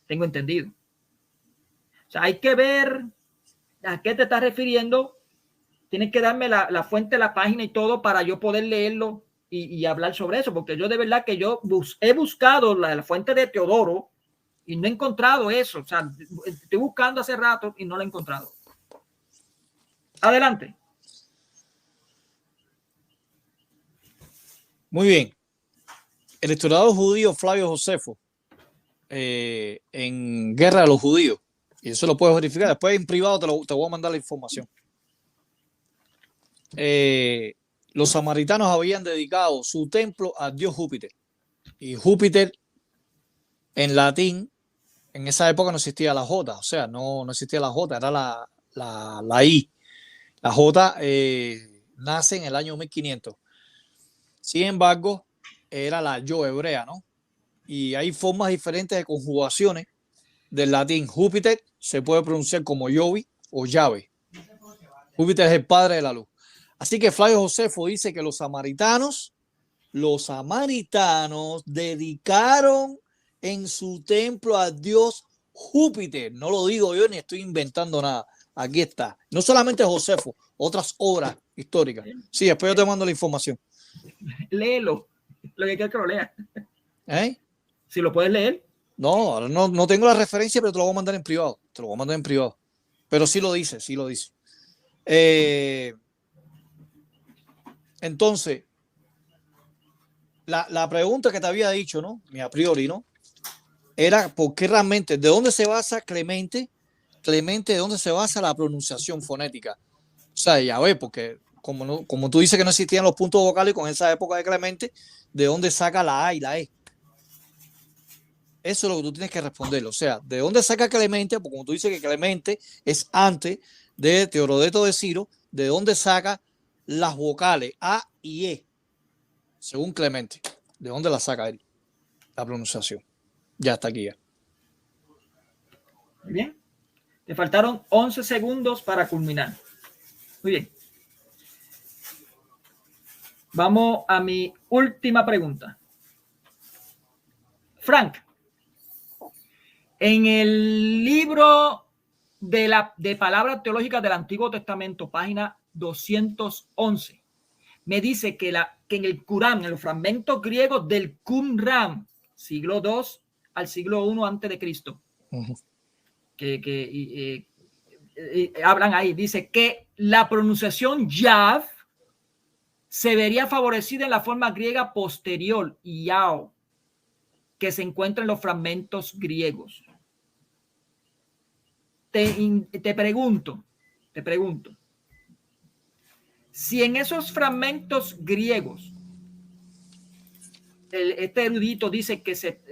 Tengo entendido. O sea, hay que ver a qué te estás refiriendo. Tienes que darme la fuente, la página y todo para yo poder leerlo y hablar sobre eso. Porque yo de verdad que yo he buscado la fuente de Teodoro y no he encontrado eso. O sea, estoy buscando hace rato y no lo he encontrado. Adelante. Muy bien. El historiador judío Flavio Josefo, en Guerra de los Judíos, y eso lo puedes verificar, después en privado te voy a mandar la información. Los samaritanos habían dedicado su templo al dios Júpiter. Y Júpiter, en latín, en esa época no existía la J, o sea, no existía la J, era la I. La J nace en el año 1500. Sin embargo, era la yo hebrea, ¿no? Y hay formas diferentes de conjugaciones del latín. Júpiter se puede pronunciar como Yovi o Yahvé. Júpiter es el padre de la luz. Así que Flavio Josefo dice que los samaritanos dedicaron en su templo a Dios Júpiter. No lo digo yo ni estoy inventando nada. Aquí está. No solamente Josefo, otras obras históricas. Sí, después yo te mando la información. Léelo. Lo que quiero que lo lea. ¿Eh? Si lo puedes leer. No, no tengo la referencia, pero te lo voy a mandar en privado. Te lo voy a mandar en privado. Pero sí lo dice, sí lo dice. Entonces, la pregunta que te había dicho, ¿no? Mi a priori, ¿no? Era por qué realmente, ¿de dónde se basa Clemente? Clemente, ¿de dónde se basa la pronunciación fonética? O sea, ya ves, porque como tú dices que no existían los puntos vocales con esa época de Clemente, ¿de dónde saca la A y la E? Eso es lo que tú tienes que responder. O sea, ¿de dónde saca Clemente? Porque como tú dices que Clemente es antes de Teodoreto de Ciro, ¿de dónde saca las vocales A y E? Según Clemente, ¿de dónde la saca él? La pronunciación. Ya está aquí ya. Muy bien. Te faltaron 11 segundos para culminar. Muy bien. Vamos a mi última pregunta. Frank, en el libro de palabras teológicas del Antiguo Testamento, página 211, me dice que en el Qur'an, en los fragmentos griegos del Qumran, siglo II al siglo I antes de Cristo, hablan ahí, dice que la pronunciación Yav se vería favorecida en la forma griega posterior, Yao, que se encuentra en los fragmentos griegos. Te pregunto, si en esos fragmentos griegos este erudito dice que se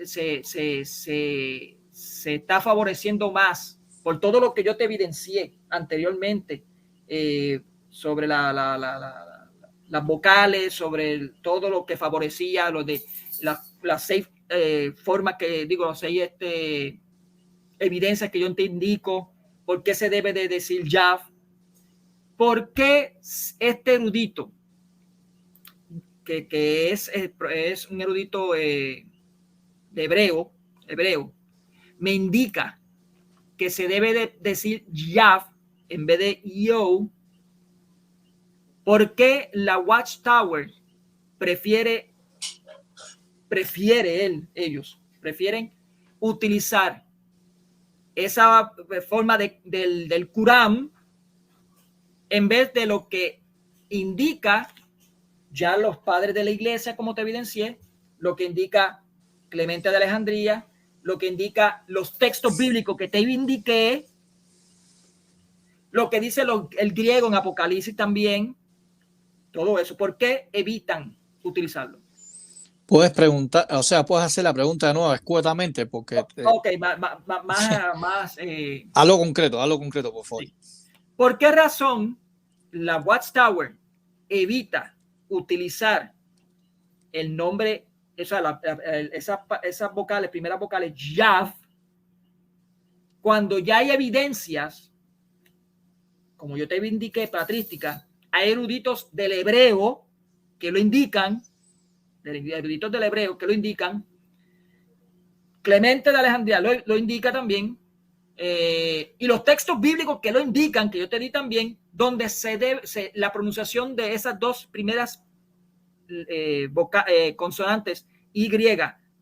está favoreciendo más por todo lo que yo te evidencié anteriormente sobre las vocales, sobre todo lo que favorecía, lo de las seis formas que digo, las seis evidencias que yo te indico, por qué se debe de decir Yav, por qué este erudito, que es un erudito de hebreo, me indica que se debe de decir Yav en vez de Yo. ¿Por qué la Watchtower ellos prefieren utilizar esa forma del Qur'an en vez de lo que indica ya los padres de la iglesia, como te evidencié, lo que indica Clemente de Alejandría, lo que indica los textos bíblicos que te indiqué, lo que dice el griego en Apocalipsis también, todo eso? ¿Por qué evitan utilizarlo? Puedes preguntar, o sea, puedes hacer la pregunta de nuevo escuetamente, porque... Ok, más Algo concreto, por favor. Sí. ¿Por qué razón la Watchtower evita utilizar el nombre, esas vocales, primeras vocales, Yav, cuando ya hay evidencias, como yo te indiqué, patrísticas, hay eruditos del hebreo que lo indican, Clemente de Alejandría lo indica también, y los textos bíblicos que lo indican, que yo te di también, donde la pronunciación de esas dos primeras consonantes Y,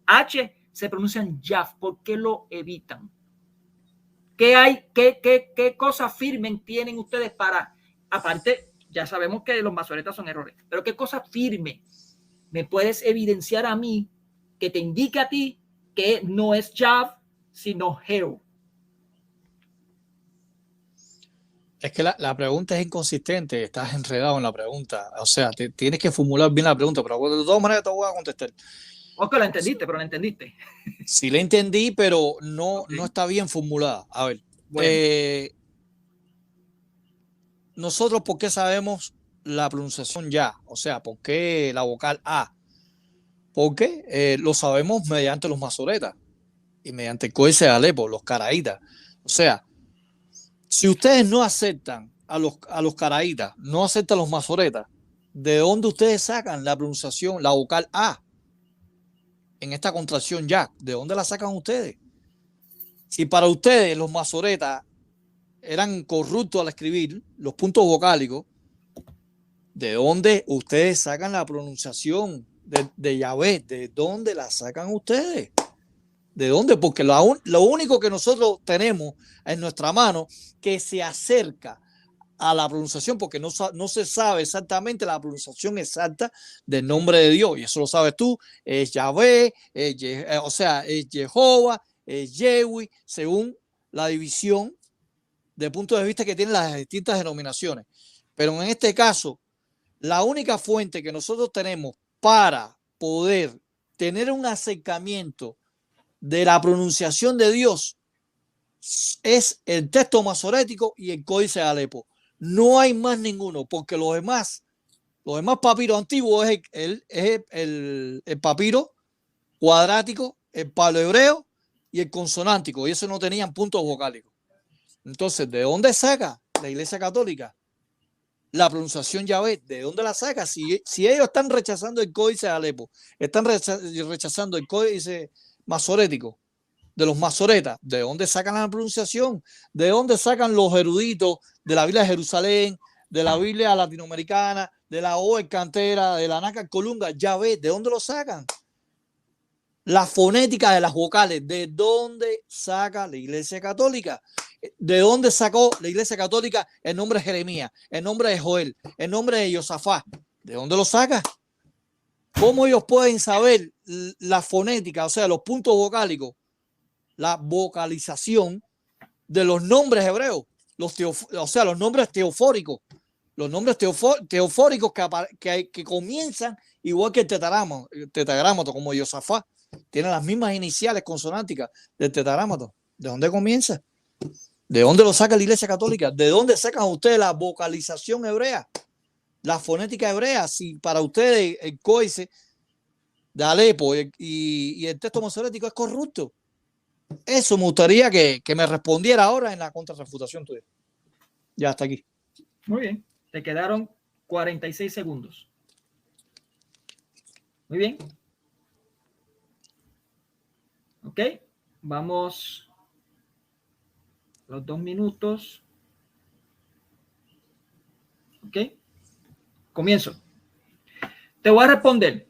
H, se pronuncian Yav. ¿Por qué lo evitan? ¿Qué cosas firmes tienen ustedes para, aparte, ya sabemos que los masoretas son errores, pero qué cosa firme me puedes evidenciar a mí que te indique a ti que no es Yav, sino Geo? Es que la pregunta es inconsistente, estás enredado en la pregunta. O sea, tienes que formular bien la pregunta, pero de todas maneras te voy a contestar. Ok, la entendiste, pero la entendiste. Sí la entendí, pero no está bien formulada. A ver, bueno. Nosotros, ¿por qué sabemos la pronunciación Ya? O sea, ¿por qué la vocal A? Porque lo sabemos mediante los masoretas y mediante el códice de Alepo, los caraítas. O sea, si ustedes no aceptan a los caraítas, no acepta a los masoretas, ¿de dónde ustedes sacan la pronunciación, la vocal A en esta contracción ya? ¿De dónde la sacan ustedes? Si para ustedes los masoretas eran corruptos al escribir los puntos vocálicos, ¿de dónde ustedes sacan la pronunciación de Yahvé? ¿De dónde la sacan ustedes? ¿De dónde? Porque lo único que nosotros tenemos en nuestra mano que se acerca a la pronunciación, porque no se sabe exactamente la pronunciación exacta del nombre de Dios, y eso lo sabes tú, es Yahvé, es Jehová, es Yehweh, según la división de puntos de vista que tienen las distintas denominaciones. Pero en este caso, la única fuente que nosotros tenemos para poder tener un acercamiento de la pronunciación de Dios es el texto masorético y el códice de Alepo. No hay más ninguno, porque los demás papiros antiguos es el papiro cuadrático, el paleohebreo y el consonántico, y eso no tenían puntos vocálicos. Entonces, ¿de dónde saca la Iglesia Católica la pronunciación Yahvé? ¿De dónde la saca? Si ellos están rechazando el códice de Alepo, están rechazando el códice masorético de los masoretas, ¿de dónde sacan la pronunciación? ¿De dónde sacan los eruditos de la Biblia de Jerusalén, de la Biblia latinoamericana, de la Oer Cantera, de la Nácar Colunga? Yahvé, ¿de dónde lo sacan? La fonética de las vocales, ¿de dónde saca la Iglesia Católica? ¿De dónde sacó la Iglesia Católica el nombre de Jeremías, el nombre de Joel, el nombre de Josafat? ¿De dónde lo saca? ¿Cómo ellos pueden saber la fonética, o sea, los puntos vocálicos, la vocalización de los nombres hebreos, o sea, los nombres teofóricos, los nombres teofóricos que comienzan igual que el tetragrámato, como Josafat, tienen las mismas iniciales consonánticas del tetragrámato? ¿De dónde comienza? ¿De dónde lo saca la Iglesia Católica? ¿De dónde sacan ustedes la vocalización hebrea, la fonética hebrea? Si para ustedes el códice de Alepo y el texto masorético es corrupto. Eso me gustaría que me respondiera ahora en la contrarrefutación tuya. Ya, hasta aquí. Muy bien. Te quedaron 46 segundos. Muy bien. Ok. Vamos. Los 2 minutos. Ok. Comienzo. Te voy a responder.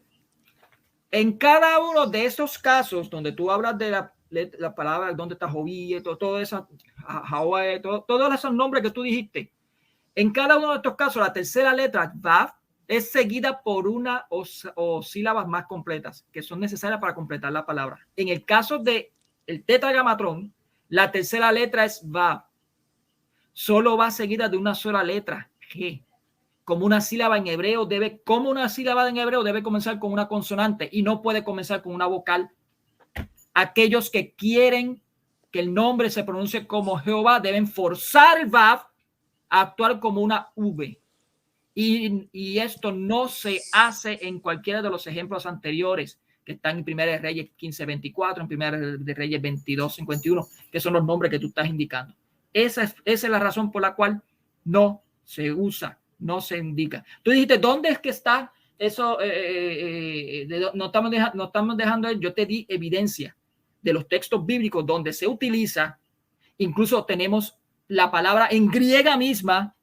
En cada uno de esos casos donde tú hablas de la palabra, donde está Joví, todo eso, todos esos nombres que tú dijiste, en cada uno de estos casos, la tercera letra, Vav, es seguida por una o sílabas más completas que son necesarias para completar la palabra. En el caso de el tetragrámaton, la tercera letra es Vav. Solo va seguida de una sola letra, G. Como una sílaba en hebreo debe comenzar con una consonante y no puede comenzar con una vocal. Aquellos que quieren que el nombre se pronuncie como Jehová deben forzar el Vav a actuar como una V. Y esto no se hace en cualquiera de los ejemplos anteriores que están en Primera de Reyes 15:24, en Primera de Reyes 22:51, que son los nombres que tú estás indicando. Esa es la razón por la cual no se usa, no se indica. Tú dijiste, ¿dónde es que está eso? No estamos dejando, yo te di evidencia de los textos bíblicos donde se utiliza. Incluso tenemos la palabra en griega misma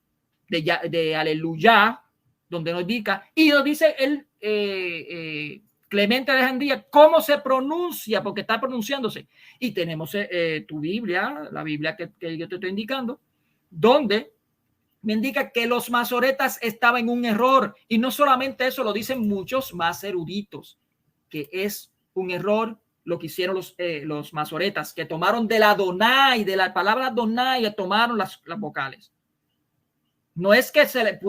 de aleluya, donde nos indica, y nos dice el Clemente de Alejandría cómo se pronuncia, porque está pronunciándose. Y tenemos tu Biblia, la Biblia que yo te estoy indicando, donde me indica que los masoretas estaban en un error. Y no solamente eso, lo dicen muchos más eruditos, que es un error lo que hicieron los masoretas, que tomaron de la Adonai, de la palabra Adonai, tomaron las vocales. No es que se le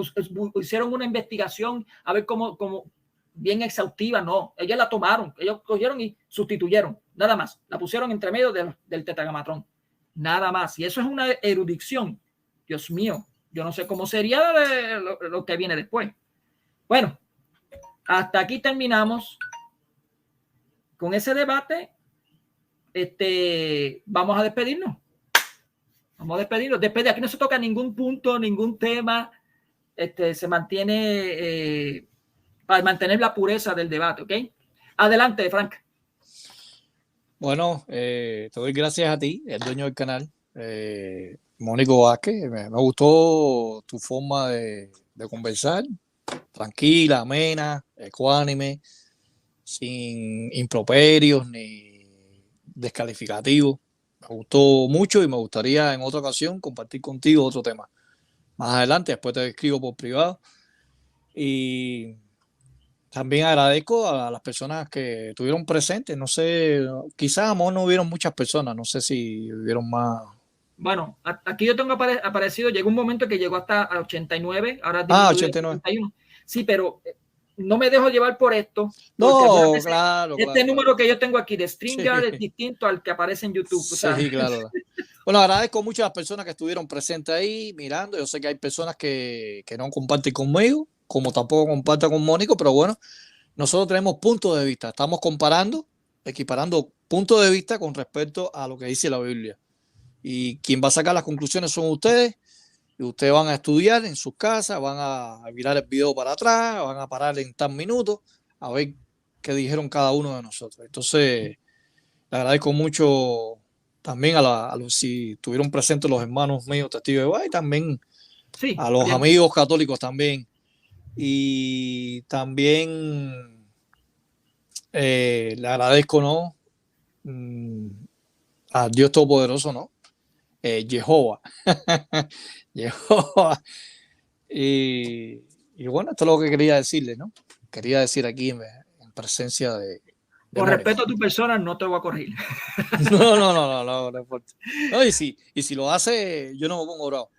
hicieron una investigación a ver cómo bien exhaustiva, no. Ellos la tomaron, ellos cogieron y sustituyeron, nada más. La pusieron entre medio del tetragrámaton, nada más. Y eso es una erudición. Dios mío, yo no sé cómo sería lo que viene después. Bueno, hasta aquí terminamos con ese debate. Vamos a despedirnos. Vamos a despedirnos. Después aquí no se toca ningún punto, ningún tema. Se mantiene para mantener la pureza del debate, ¿ok? Adelante, Frank. Bueno, te doy gracias a ti, el dueño del canal, Mónico Vázquez. Me gustó tu forma de conversar, tranquila, amena, ecuánime, sin improperios ni descalificativos. Me gustó mucho y me gustaría en otra ocasión compartir contigo otro tema. Más adelante, después te escribo por privado. Y también agradezco a las personas que estuvieron presentes. No sé, quizás no hubieron muchas personas, no sé si hubieron más. Bueno, aquí yo tengo aparecido, llegó un momento que llegó hasta 89, ahora 89. 81. Sí, pero no me dejo llevar por esto. No, claro. Número que yo tengo aquí de StreamYard es distinto al que aparece en YouTube. Sí, claro. Bueno, agradezco mucho a las personas que estuvieron presentes ahí mirando. Yo sé que hay personas que no comparten conmigo, como tampoco comparten con Mónico, pero bueno, nosotros tenemos puntos de vista. Estamos equiparando puntos de vista con respecto a lo que dice la Biblia. Y quien va a sacar las conclusiones son ustedes. Y ustedes van a estudiar en sus casas, van a mirar el video para atrás, van a parar en tal minuto a ver qué dijeron cada uno de nosotros. Entonces, le agradezco mucho también a los si estuvieron presentes los hermanos míos testigos de Jehová y también sí, a los amigos católicos también. Y también le agradezco, ¿no? A Dios Todopoderoso, ¿no? Jehová. Jehová. Y bueno, esto es lo que quería decirle, ¿no? Quería decir aquí en presencia de por respeto a tu persona, no te voy a corregir. No, y si lo hace, yo no me pongo bravo.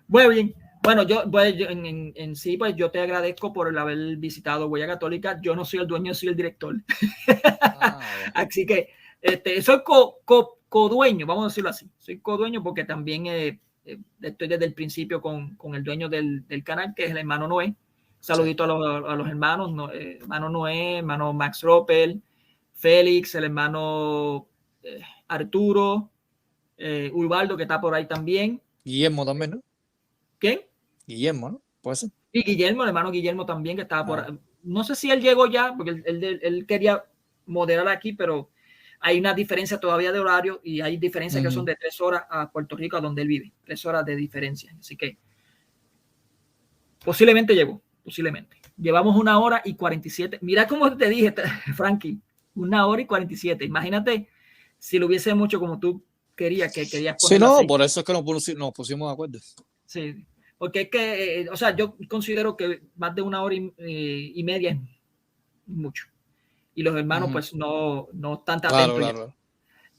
Muy bien. Bueno, yo en sí, pues yo te agradezco por el haber visitado Huella Católica. Yo no soy el dueño, soy el director. Así que soy codueño, vamos a decirlo así. Soy codueño porque también estoy desde el principio con el dueño del canal, que es el hermano Noé. Saludito sí. a los hermanos, hermano Noé, hermano Max Roppel, Félix, el hermano Arturo, Ubaldo, que está por ahí también. Guillermo también, ¿no? ¿Quién? Guillermo, ¿no? Puede ser. Y Guillermo, el hermano Guillermo también, que estaba por... No sé si él llegó ya, porque él quería moderar aquí, pero hay una diferencia todavía de horario y hay diferencias que son de 3 horas a Puerto Rico, a donde él vive. 3 horas de diferencia. Así que posiblemente llegó, posiblemente. Llevamos 1 hora y 47. Mira cómo te dije, Frankie, 1 hora y 47. Imagínate si lo hubiese mucho como tú querías poner. Sí, no, por eso es que nos pusimos de acuerdo. Sí, porque es que, o sea, yo considero que más de 1 hora y media es mucho. Y los hermanos, pues, no están atentos. Claro.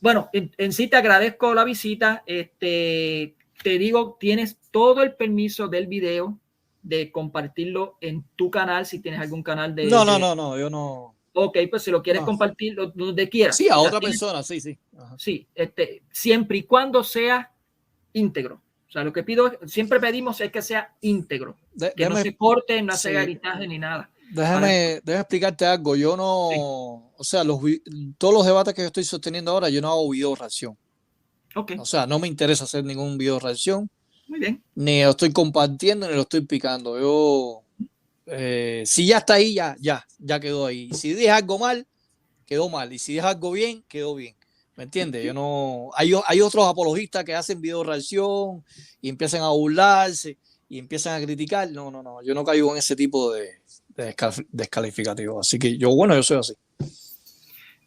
Bueno, en sí te agradezco la visita. Te digo, tienes todo el permiso del video de compartirlo en tu canal, si tienes algún canal de... No, yo no. Ok, pues si lo quieres compartir donde quieras. Sí, a otra persona, sí. Ajá. Sí, siempre y cuando sea íntegro. O sea, lo que siempre pedimos es que sea íntegro, que no se corte, no haga gritaje ni nada. Déjame explicarte algo. Yo no, o sea, todos los debates que yo estoy sosteniendo ahora, yo no hago video reacción. Okay. O sea, no me interesa hacer ningún video reacción. Muy bien. Ni lo estoy compartiendo, ni lo estoy picando. Yo, si ya está ahí, ya quedó ahí. Si dije algo mal, quedó mal. Y si dije algo bien, quedó bien. ¿Me entiendes? Yo no. Hay otros apologistas que hacen video reacción y empiezan a burlarse y empiezan a criticar. No. Yo no caigo en ese tipo de descalificativo. Así que yo soy así.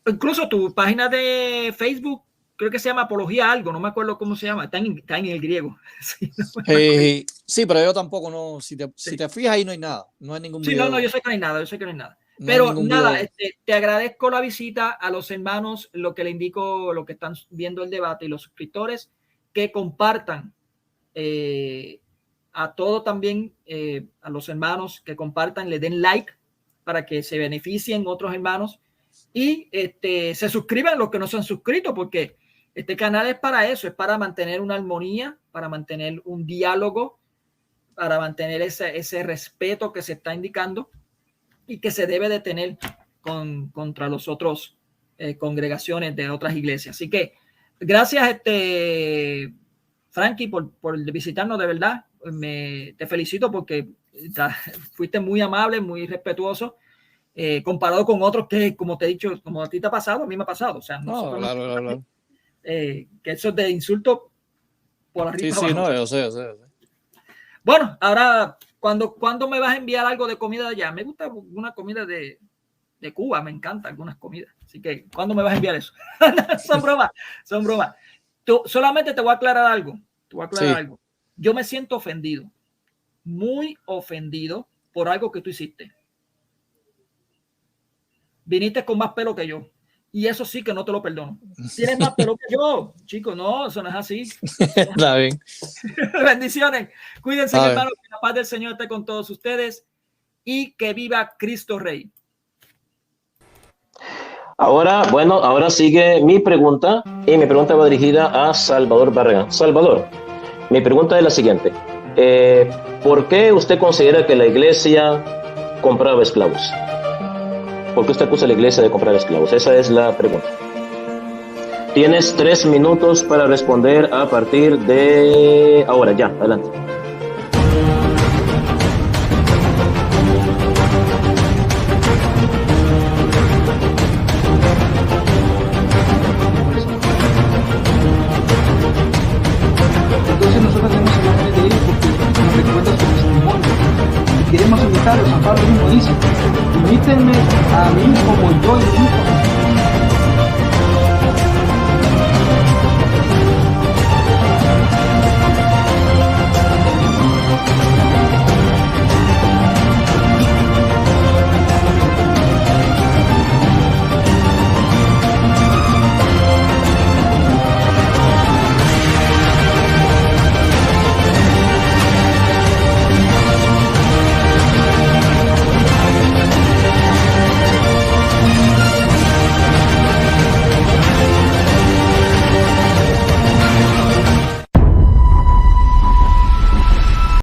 Incluso tu página de Facebook, creo que se llama Apología Algo, no me acuerdo cómo se llama, está en el griego. Sí, pero yo tampoco no. Si te fijas ahí no hay nada. No hay ningún video. No, yo sé que no hay nada. Pero nada, te agradezco la visita a los hermanos, lo que le indico, lo que están viendo el debate y los suscriptores, que compartan a todo también, a los hermanos que compartan, le den like para que se beneficien otros hermanos y se suscriban los que no se han suscrito, porque este canal es para eso, es para mantener una armonía, para mantener un diálogo, para mantener ese respeto que se está indicando y que se debe de tener contra los otros congregaciones de otras iglesias. Así que gracias Frankie, por visitarnos, de verdad. Te felicito porque fuiste muy amable, muy respetuoso, comparado con otros que, como te he dicho, como a ti te ha pasado, a mí me ha pasado. O sea, claro. Que eso de insulto por arriba. Sí, no, yo sé. Bueno, ahora, cuando me vas a enviar algo de comida de allá, me gusta una comida de Cuba, me encanta algunas comidas. Así que, ¿cuándo me vas a enviar eso? Son bromas. Solamente te voy a aclarar algo. Algo. Yo me siento ofendido, muy ofendido por algo que tú hiciste. Viniste con más pelo que yo. Y eso sí que no te lo perdono. Tienes más pelo que yo, chicos. No, eso no es así. Está bien. Bendiciones. Cuídense, hermanos. Que la paz del Señor esté con todos ustedes y que viva Cristo Rey. Ahora sigue mi pregunta, y mi pregunta va dirigida a Salvador Barragán. Salvador, mi pregunta es la siguiente. ¿Por qué usted considera que la iglesia compraba esclavos? ¿Por qué usted acusa a la iglesia de comprar esclavos? Esa es la pregunta. Tienes 3 minutos para responder a partir de ahora. Ya, adelante. Entonces nosotros tenemos que hablar de ellos porque nos recuerda su testimonio. Y queremos invitarlos, San Pablo mismo dice, imítenme a mí como yo imito